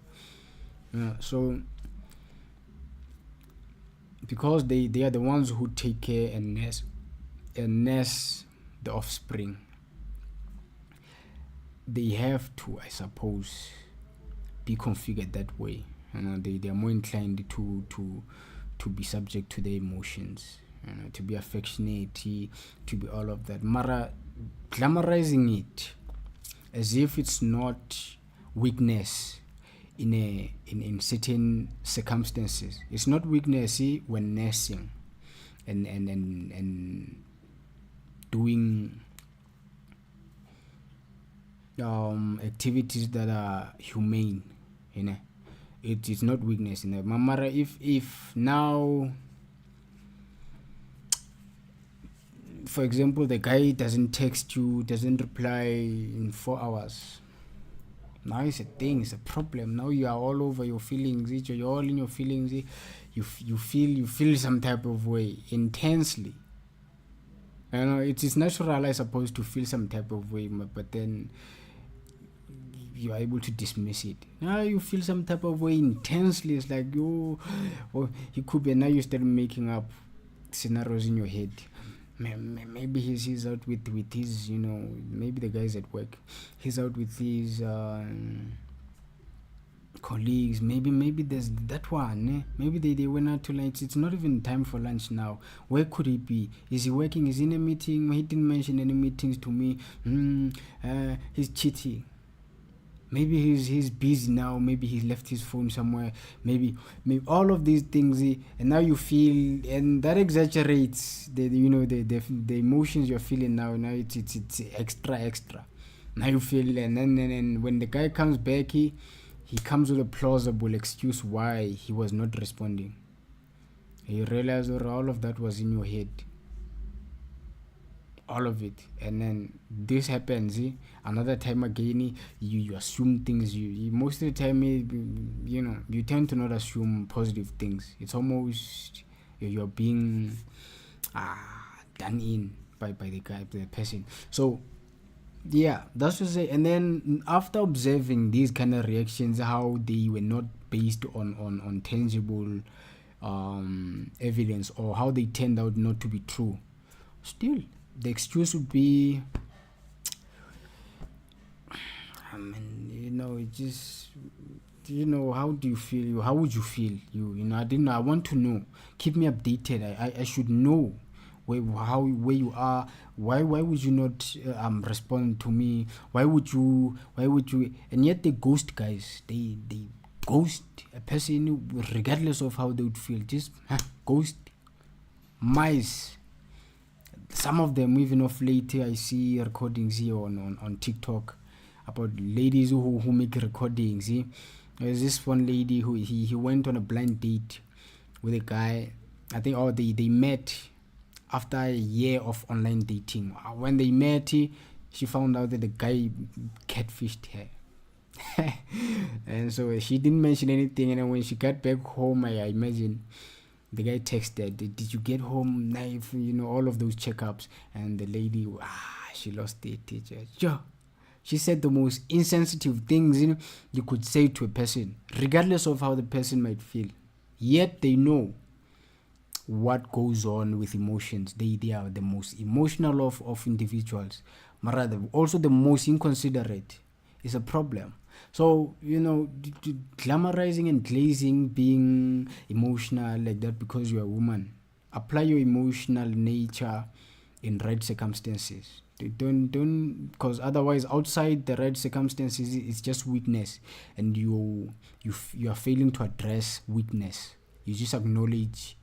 Speaker 1: So because they are the ones who take care and nurse the offspring, they have to, I suppose, be configured that way. They are more inclined to be subject to their emotions, to be affectionate, to be all of that. Mara glamorizing it as if it's not weakness in certain circumstances. It's not weakness when nursing and doing activities that are humane. It is not weakness. Mamara, if now, for example, the guy doesn't text you, doesn't reply in 4 hours, now it's a thing, it's a problem. Now you are all over your feelings, you're all in your feelings. You feel some type of way intensely. It is natural, I suppose, to feel some type of way, but then you are able to dismiss it. Now you feel some type of way intensely. It's like he could be. Now you start making up scenarios in your head. Maybe he's out with his, maybe the guy's at work. He's out with his colleagues. Maybe there's that one. Maybe they went out to lunch. It's not even time for lunch now. Where could he be? Is he working? Is he in a meeting? He didn't mention any meetings to me. He's cheating. Maybe he's busy now. Maybe he left his phone somewhere. Maybe all of these things, and now you feel, and that exaggerates the emotions you're feeling now. Now it's extra. Now you feel, and then when the guy comes back, he comes with a plausible excuse why he was not responding. You realize all of that was in your head. All of it. And then this happens, another time again, you assume things. You most of the time, you tend to not assume positive things. It's almost you're being done in by the guy, the person. So yeah, that's to say. And then after observing these kind of reactions, how they were not based on tangible evidence, or how they turned out not to be true, still the excuse would be, it just, how do you feel? How would you feel? I didn't know. I want to know. Keep me updated. I should know where you are. Why would you not respond to me? Why would you? And yet they ghost, guys. They ghost a person regardless of how they would feel. Just ghost. Mice. Some of them, even of late, I see recordings here on TikTok about ladies who make recordings. There's this one lady who he went on a blind date with a guy. I think they met after a year of online dating. When they met, she found out that the guy catfished her. And so she didn't mention anything. And then when she got back home, I imagine the guy texted, did you get home, knife, all of those checkups? And the lady, she lost it. She said the most insensitive things you could say to a person, regardless of how the person might feel. Yet they know what goes on with emotions. They are the most emotional of individuals, but rather also the most inconsiderate. Is a problem. So, glamorizing and glazing being emotional like that because you're a woman. Apply your emotional nature in right circumstances. Don't, because otherwise, outside the right circumstances, it's just weakness, and you are failing to address weakness. You just acknowledge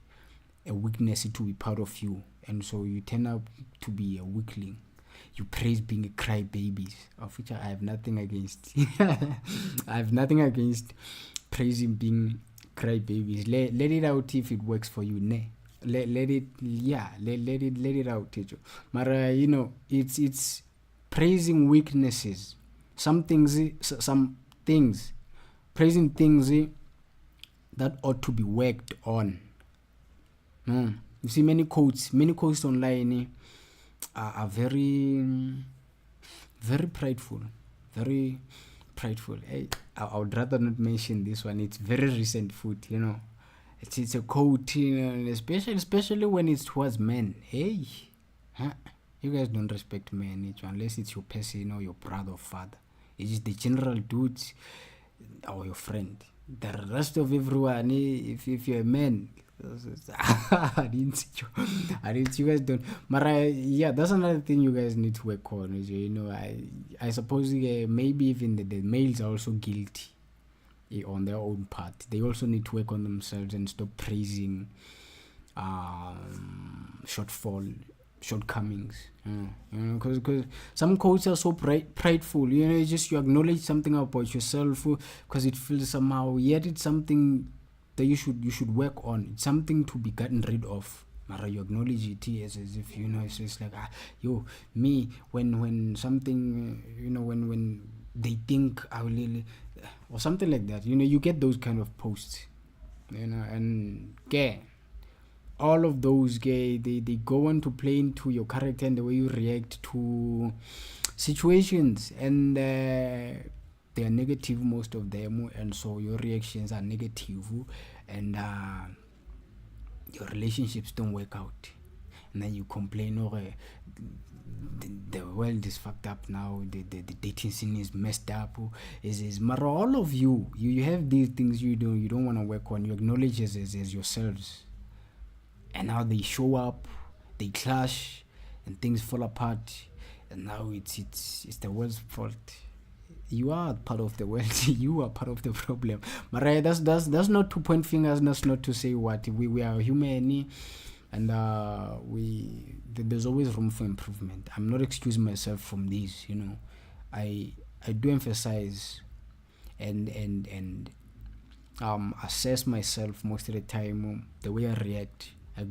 Speaker 1: a weakness to be part of you, and so you turn out to be a weakling. You praise being a crybabies, of which I have nothing against. I have nothing against praising being crybabies. Let it out if it works for you, ne? Let it out, teacher. But it's praising weaknesses. Some things, praising things that ought to be worked on. You see many quotes online are very, very prideful. Very prideful. I would rather not mention this one. It's very recent food, It's a quote, especially when it's towards men. Hey, you guys don't respect men unless it's your person or your brother or father. It's just the general dudes or your friend. The rest of everyone, if you're a man, I didn't see you guys don't. But that's another thing you guys need to work on. I suppose maybe even the males are also guilty on their own part. They also need to work on themselves and stop praising shortcomings. Because some quotes are so prideful. It's just you acknowledge something about yourself because it feels somehow. Yet it's something that you should work on. It's something to be gotten rid of. Mara, you acknowledge it as if it's just like me when something when they think I will or something like that. You get those kind of posts. And all of those they go on to play into your character and the way you react to situations, and they are negative, most of them, and so your reactions are negative, and your relationships don't work out, and then you complain, the world is fucked up now, the dating scene is messed up, is Mara, all of you have these things you don't want to work on. You acknowledge as yourselves, and now they show up, they clash, and things fall apart, and now it's the world's fault. You are part of the world. You are part of the problem. But that's not to point fingers. That's not to say what we are human, and there's always room for improvement. I'm not excusing myself from this. I do emphasize and assess myself most of the time. The way I react, I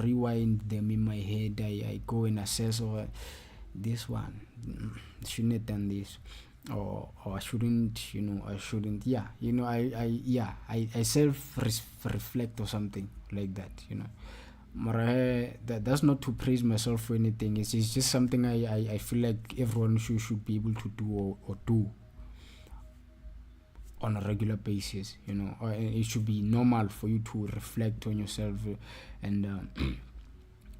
Speaker 1: rewind them in my head. I go and assess this one. Shouldn't have done this, or I shouldn't. I shouldn't. I self reflect or something like that. That's not to praise myself for anything. It's just something I feel like everyone should be able to do or do on a regular basis. It should be normal for you to reflect on yourself and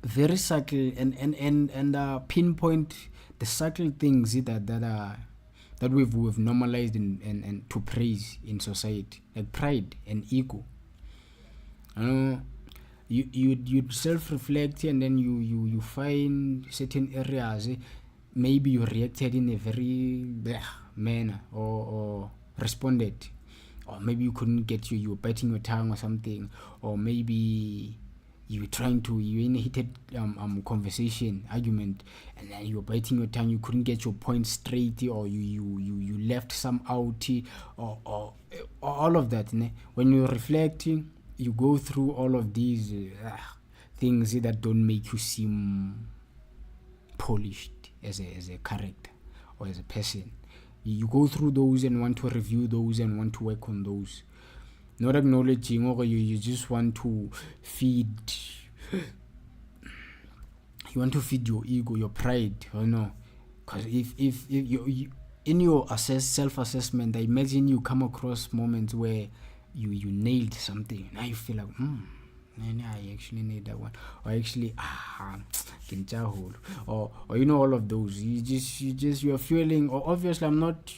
Speaker 1: very subtle and pinpoint the subtle things that we've normalized and to praise in society, like pride and ego. you'd self-reflect, and then you find certain areas, maybe you reacted in a very manner, or responded, or maybe you couldn't get you were biting your tongue or something, or maybe you're in a heated conversation, argument, and then you're biting your tongue, you couldn't get your point straight, or you left some out, or all of that, né? When you're reflecting, you go through all of these things that don't make you seem polished as a character or as a person. You go through those and want to review those and want to work on those, not acknowledging, or you just want to feed your ego, your pride, because if you in your self-assessment, I imagine you come across moments where you nailed something. Now you feel like, I actually need that one, or actually or all of those. You're feeling, or obviously I'm not,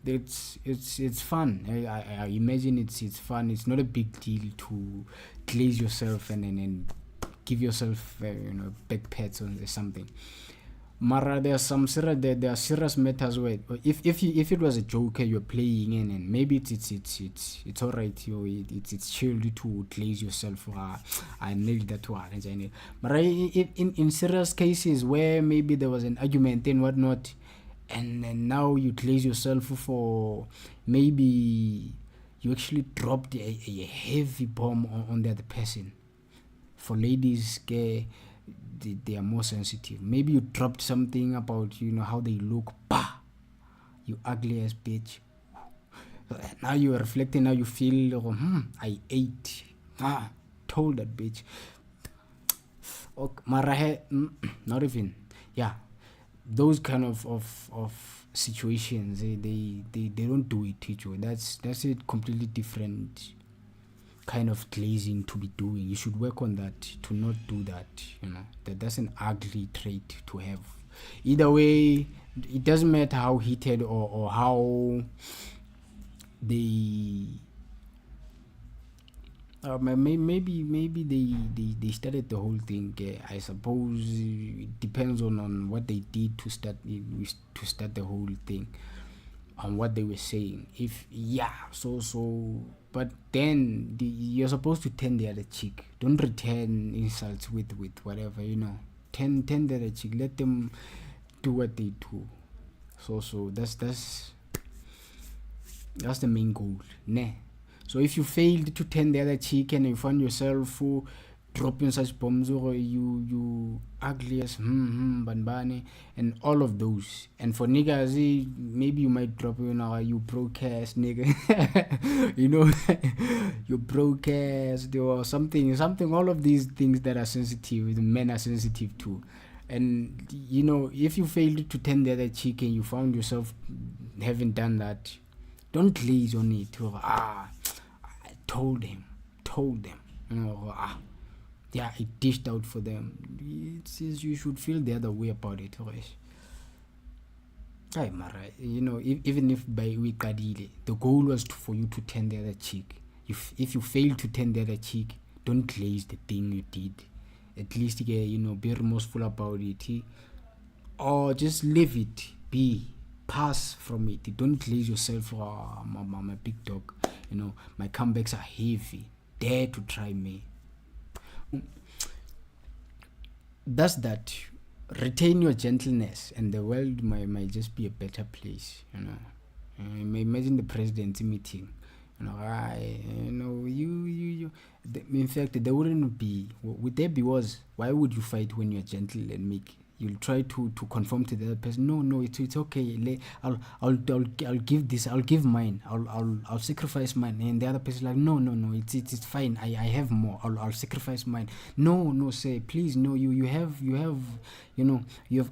Speaker 1: it's fun. I imagine it's fun. It's not a big deal to glaze yourself and give yourself back pats or something. Mara, there are serious matters where if it was a joker you're playing in, and maybe it's alright, it's chill to glaze yourself. I nailed that one. But in serious cases where maybe there was an argument and whatnot, and then now you glaze yourself for, maybe you actually dropped a heavy bomb on the other person. For ladies, they are more sensitive. Maybe you dropped something about how they look. Bah, you ugly ass bitch. Now you are reflecting. Now you feel, I ate. Told that bitch. Okay, not even. Yeah, those kind of situations. They don't do it, teacher. That's a completely different kind of glazing to be doing. You should work on that, to not do that. That's an ugly trait to have. Either way, it doesn't matter how heated or how they maybe they started the whole thing. I suppose it depends on what they did to start the whole thing, on what they were saying. But then you're supposed to turn the other cheek. Don't return insults with whatever, turn the other cheek. Let them do what they do. So that's the main goal, ne? So if you failed to turn the other cheek and you find yourself dropping such bombs, or you ugly as banbane and all of those, and for niggas, maybe you might drop you broke ass nigga, you broke ass, or something, all of these things that are sensitive, men are sensitive to. And if you failed to turn the other cheek and you found yourself having done that, don't glaze on it. I told them, yeah, I dished out for them. It says you should feel the other way about it. Even if by weekadile, the goal was for you to turn the other cheek. If you fail to turn the other cheek, don't glaze the thing you did. At least be remorseful about it, or just leave it be. Pass from it. Don't glaze yourself. I'm a big dog. My comebacks are heavy. Dare to try me. That's that. Retain your gentleness, and the world might just be a better place. Imagine the president's meeting. In fact, there wouldn't be. Would there be? Why would you fight when you're gentle and meek? You'll try to conform to the other person. No, it's okay. I'll give this. I'll give mine. I'll sacrifice mine. And the other person like, no. It's fine. I have more. I'll sacrifice mine. No, say please. No, you have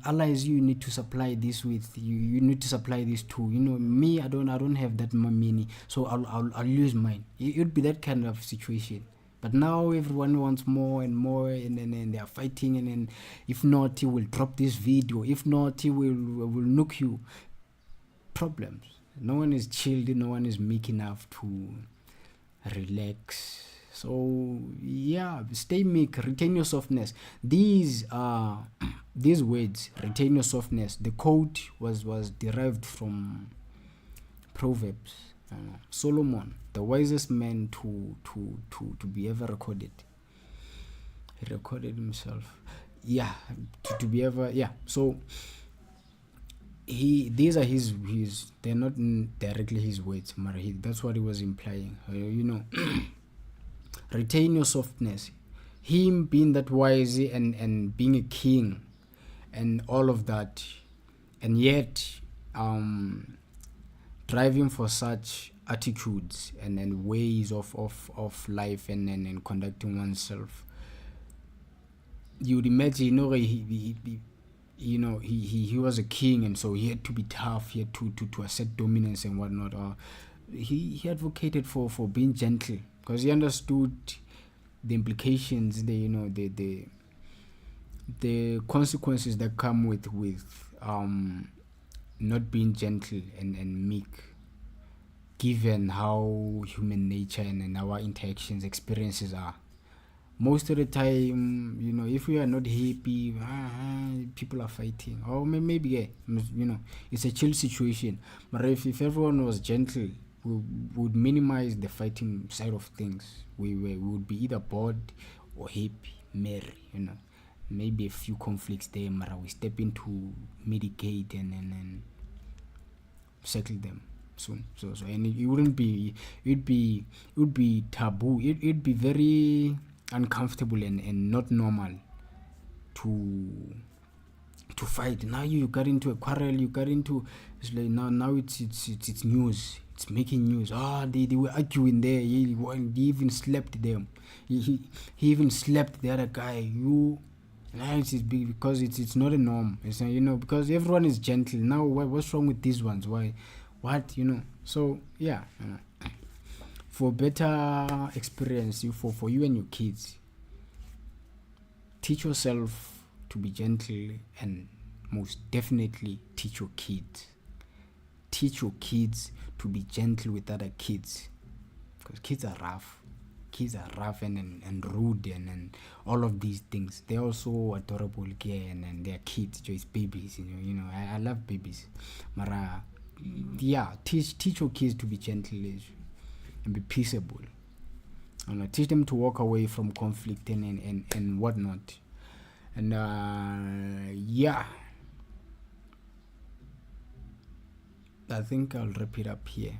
Speaker 1: allies. You need to supply this with. You need to supply this too. Me. I don't have that many. So I'll use mine. It would be that kind of situation. But now everyone wants more and more, and then they are fighting, and then if not, he will drop this video. If not, he will nuke you. Problems. No one is chilled. No one is meek enough to relax, So yeah, stay meek, retain your softness. These these words, retain your softness. The quote was derived from Proverbs. Solomon, the wisest man to be ever recorded. He recorded himself. Yeah, to be ever, yeah. So these are his they're not directly his words, but that's what he was implying. Retain your softness. Him being that wise and being a king and all of that, and yet driving for such attitudes and ways of life and conducting oneself. You would imagine, he was a king, and so he had to be tough. He had to assert dominance and whatnot. Or he advocated for being gentle, because he understood the implications, the consequences that come with not being gentle and meek, given how human nature and our interactions experiences are. Most of the time, if we are not happy, people are fighting, or maybe it's a chill situation. But if everyone was gentle, we would minimize the fighting side of things. We would be either bored or happy, merry, maybe a few conflicts there, but we step in to mitigate and settle them soon. So and it wouldn't be, it would be taboo. It'd be very uncomfortable and not normal to fight. Now you got into a quarrel, it's like now it's news, it's making news. They were arguing there. He even slapped them. He even slapped the other guy. Now it's big because it's not a norm. It's because everyone is gentle now. What's wrong with these ones? Why? What? So yeah. For better experience, for you and your kids, teach yourself to be gentle, and most definitely teach your kids to be gentle with other kids, because kids are rough and rude and all of these things. They're also adorable, and they're kids, just babies. I love babies. Mara, yeah, teach your kids to be gentle and be peaceable. Teach them to walk away from conflict and whatnot. And yeah, I think I'll wrap it up here.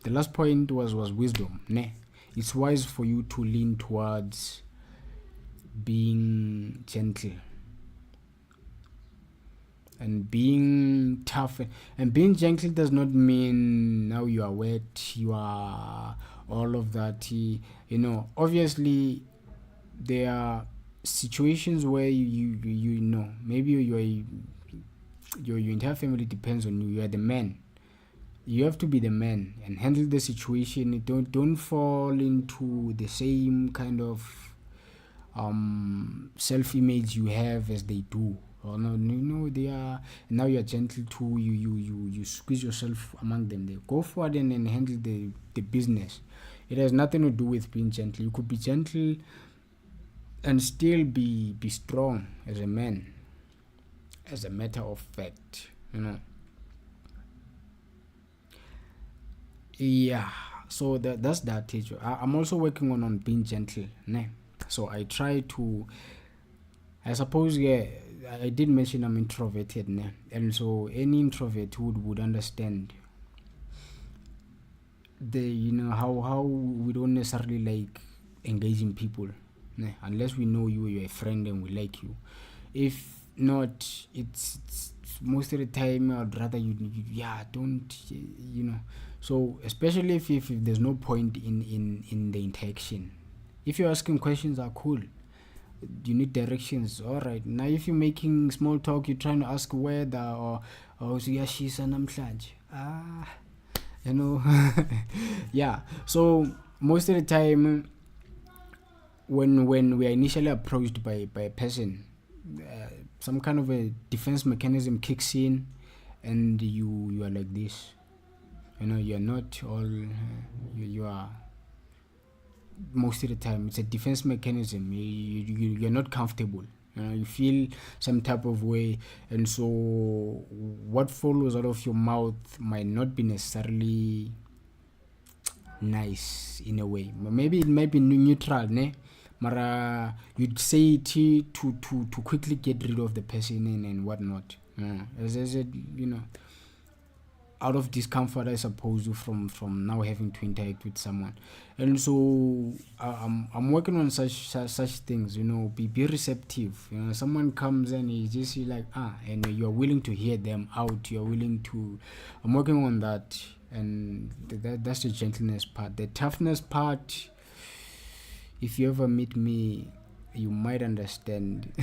Speaker 1: The last point was wisdom. It's wise for you to lean towards being gentle and being tough. And being gentle does not mean now you are wet, you are all of that. Obviously there are situations where maybe your entire family depends on you. You are the man. You have to be the man and handle the situation. Don't fall into the same kind of self-image you have as they do. Or they are. Now you are gentle too. You squeeze yourself among them. They go forward and handle the business. It has nothing to do with being gentle. You could be gentle and still be strong as a man. As a matter of fact, Yeah. So that's that teacher. I'm also working on being gentle. So I try to. I suppose, yeah, I did mention I'm introverted, and so any introvert would understand how we don't necessarily like engaging people, unless we know you're a friend and we like you. If not, it's most of the time I'd rather don't. So especially if there's no point in the interaction. If you're asking questions, are cool. You need directions, all right. Now if you're making small talk, you're trying to ask weather or siyashisa namhlanje, yeah. So most of the time when we are initially approached by a person, some kind of a defense mechanism kicks in, and you are like this. You're not all. You are most of the time. It's a defense mechanism. You're not comfortable. You feel some type of way, and so what follows out of your mouth might not be necessarily nice in a way. Maybe it might be neutral, ne? Mara, you'd say it to quickly get rid of the person and whatnot. As I said, out of discomfort, I suppose, from now having to interact with someone. And so I'm working on such things. Be receptive. Someone comes and you just feel like and you're willing to hear them out. You're willing to. I'm working on that, and that's the gentleness part. The toughness part, if you ever meet me, you might understand.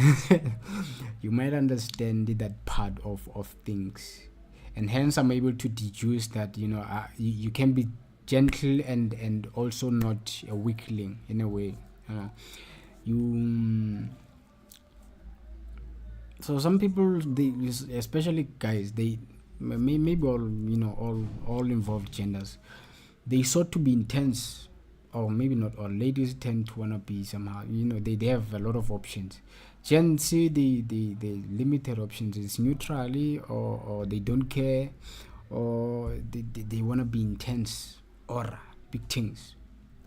Speaker 1: You might understand that part of things, and hence I'm able to deduce that you can be gentle and also not a weakling in a way. You So some people, they, especially guys, they maybe all involved genders, they sought to be intense, or maybe not all. Ladies tend to wanna be somehow, they have a lot of options. Gen Z, the limited options is neutrally, or they don't care, or they wanna be intense, or big things.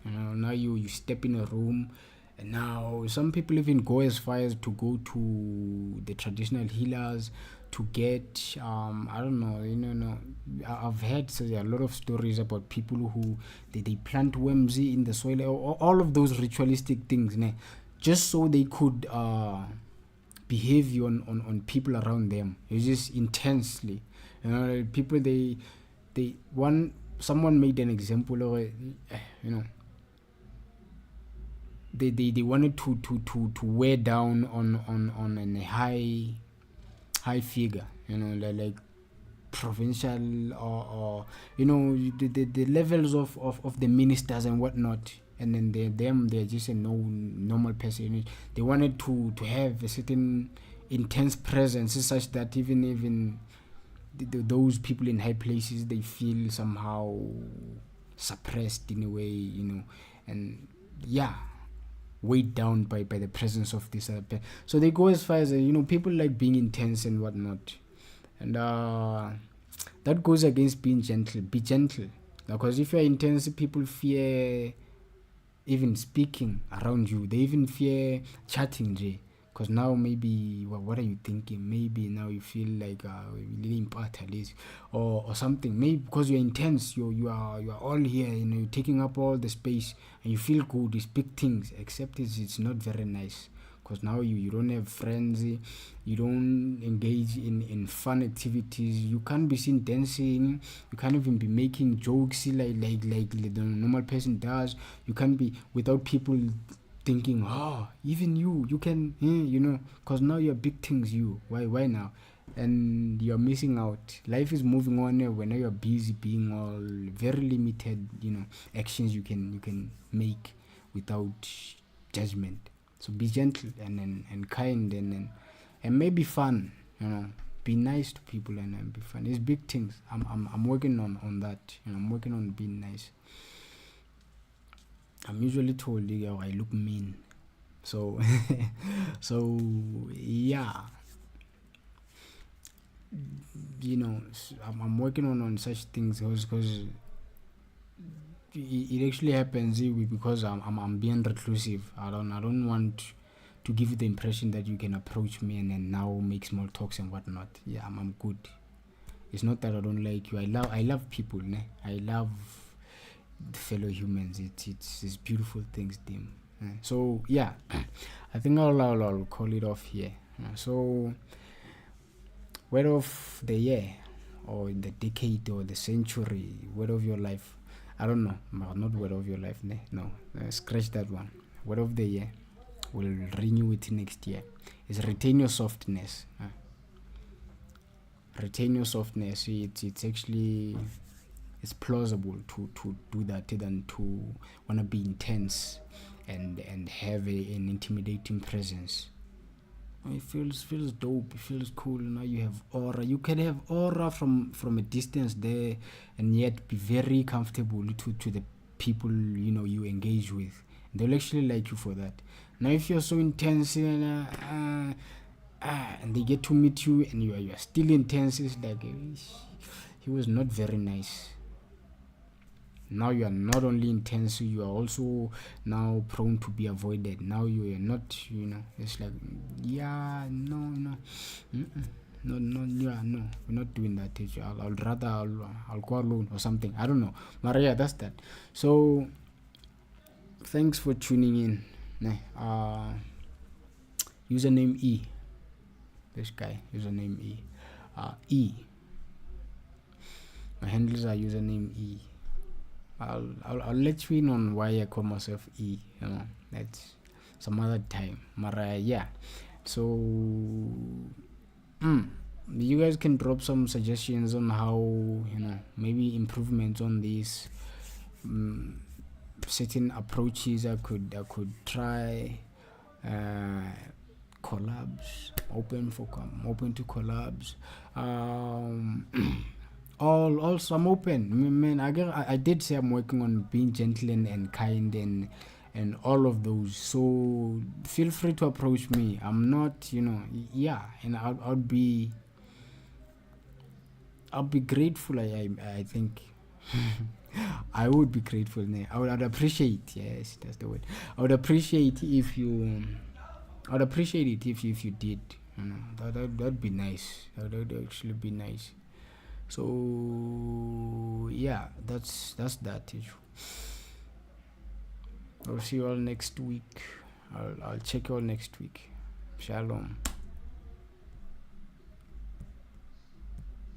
Speaker 1: Now you step in a room, and now some people even go as far as to go to the traditional healers to get I don't know, no, I've heard a lot of stories about people who they plant worms in the soil, or all of those ritualistic things, ne, just so they could behave on people around them. It's just intensely, people, they one someone made an example of it, they wanted to wear down on a high figure, like provincial, or the levels of the ministers and whatnot, and then they're just a normal person. They wanted to have a certain intense presence, such that even those people in high places, they feel somehow suppressed in a way, and yeah, weighed down by the presence of this other person. So they go as far as people like being intense and whatnot, and that goes against being gentle. Be gentle, because if you're intense, people fear even speaking around you. They even fear chatting, because now maybe, what are you thinking? Maybe now you feel like really important, or something. Maybe because you're intense, you are all here, you're taking up all the space, and you feel good. You speak things, except it's not very nice, because now you don't have friends, you don't engage in fun activities, you can't be seen dancing, you can't even be making jokes like the normal person does. You can't be without people thinking, even you can, because now you're big things. Why now? And you're missing out. Life is moving on when you're busy being all very limited, actions you can make without judgment. So be gentle and kind, and maybe fun, be nice to people, and be fun. It's big things. I'm working on that. I'm working on being nice. I'm usually told I look mean, so so yeah, I'm working on such things, because it actually happens because I'm being reclusive. I don't want to give you the impression that you can approach me and then now make small talks and whatnot. Yeah, I'm good. It's not that I don't like you. I love people, ne? I love fellow humans. It's beautiful things, Dim. So yeah, I think I'll call it off here. So word of the year, or the decade, or the century, word of your life. I don't know, not word of your life, ne? No, scratch that one. Word of the year, we'll renew it next year. Is retain your softness. Retain your softness. It's actually, it's plausible to do that than to wanna be intense and have an intimidating presence. It feels dope. It feels cool. Now you have aura. You can have aura from a distance there, and yet be very comfortable to the people you engage with, They'll actually like you for that. Now if you're so intense and they get to meet you and you are still intense, it's like he was not very nice. Now you are not only intense, you are also now prone to be avoided. Now you are not, it's like, yeah, no, no, yeah, no, we're not doing that. I'll rather I'll go alone or something. I don't know, Maria. That's that. So thanks for tuning in. Username E. This guy, username E. E. My handles are username E. I'll let you in on why I call myself E. That's some other time. Mara, yeah. So, you guys can drop some suggestions on how maybe improvements on these certain approaches I could try. Collabs. Open to collabs. Also I'm open, man. I did say I'm working on being gentle and kind and all of those, so feel free to approach me. I'm not, and I'll be grateful. I think I would be grateful. I would appreciate, yes, that's the word. I would appreciate if you I'd appreciate it if you did. That'd be nice. That'd actually be nice. So yeah, that's that issue. I'll see you all next week. I'll check you all next week. Shalom.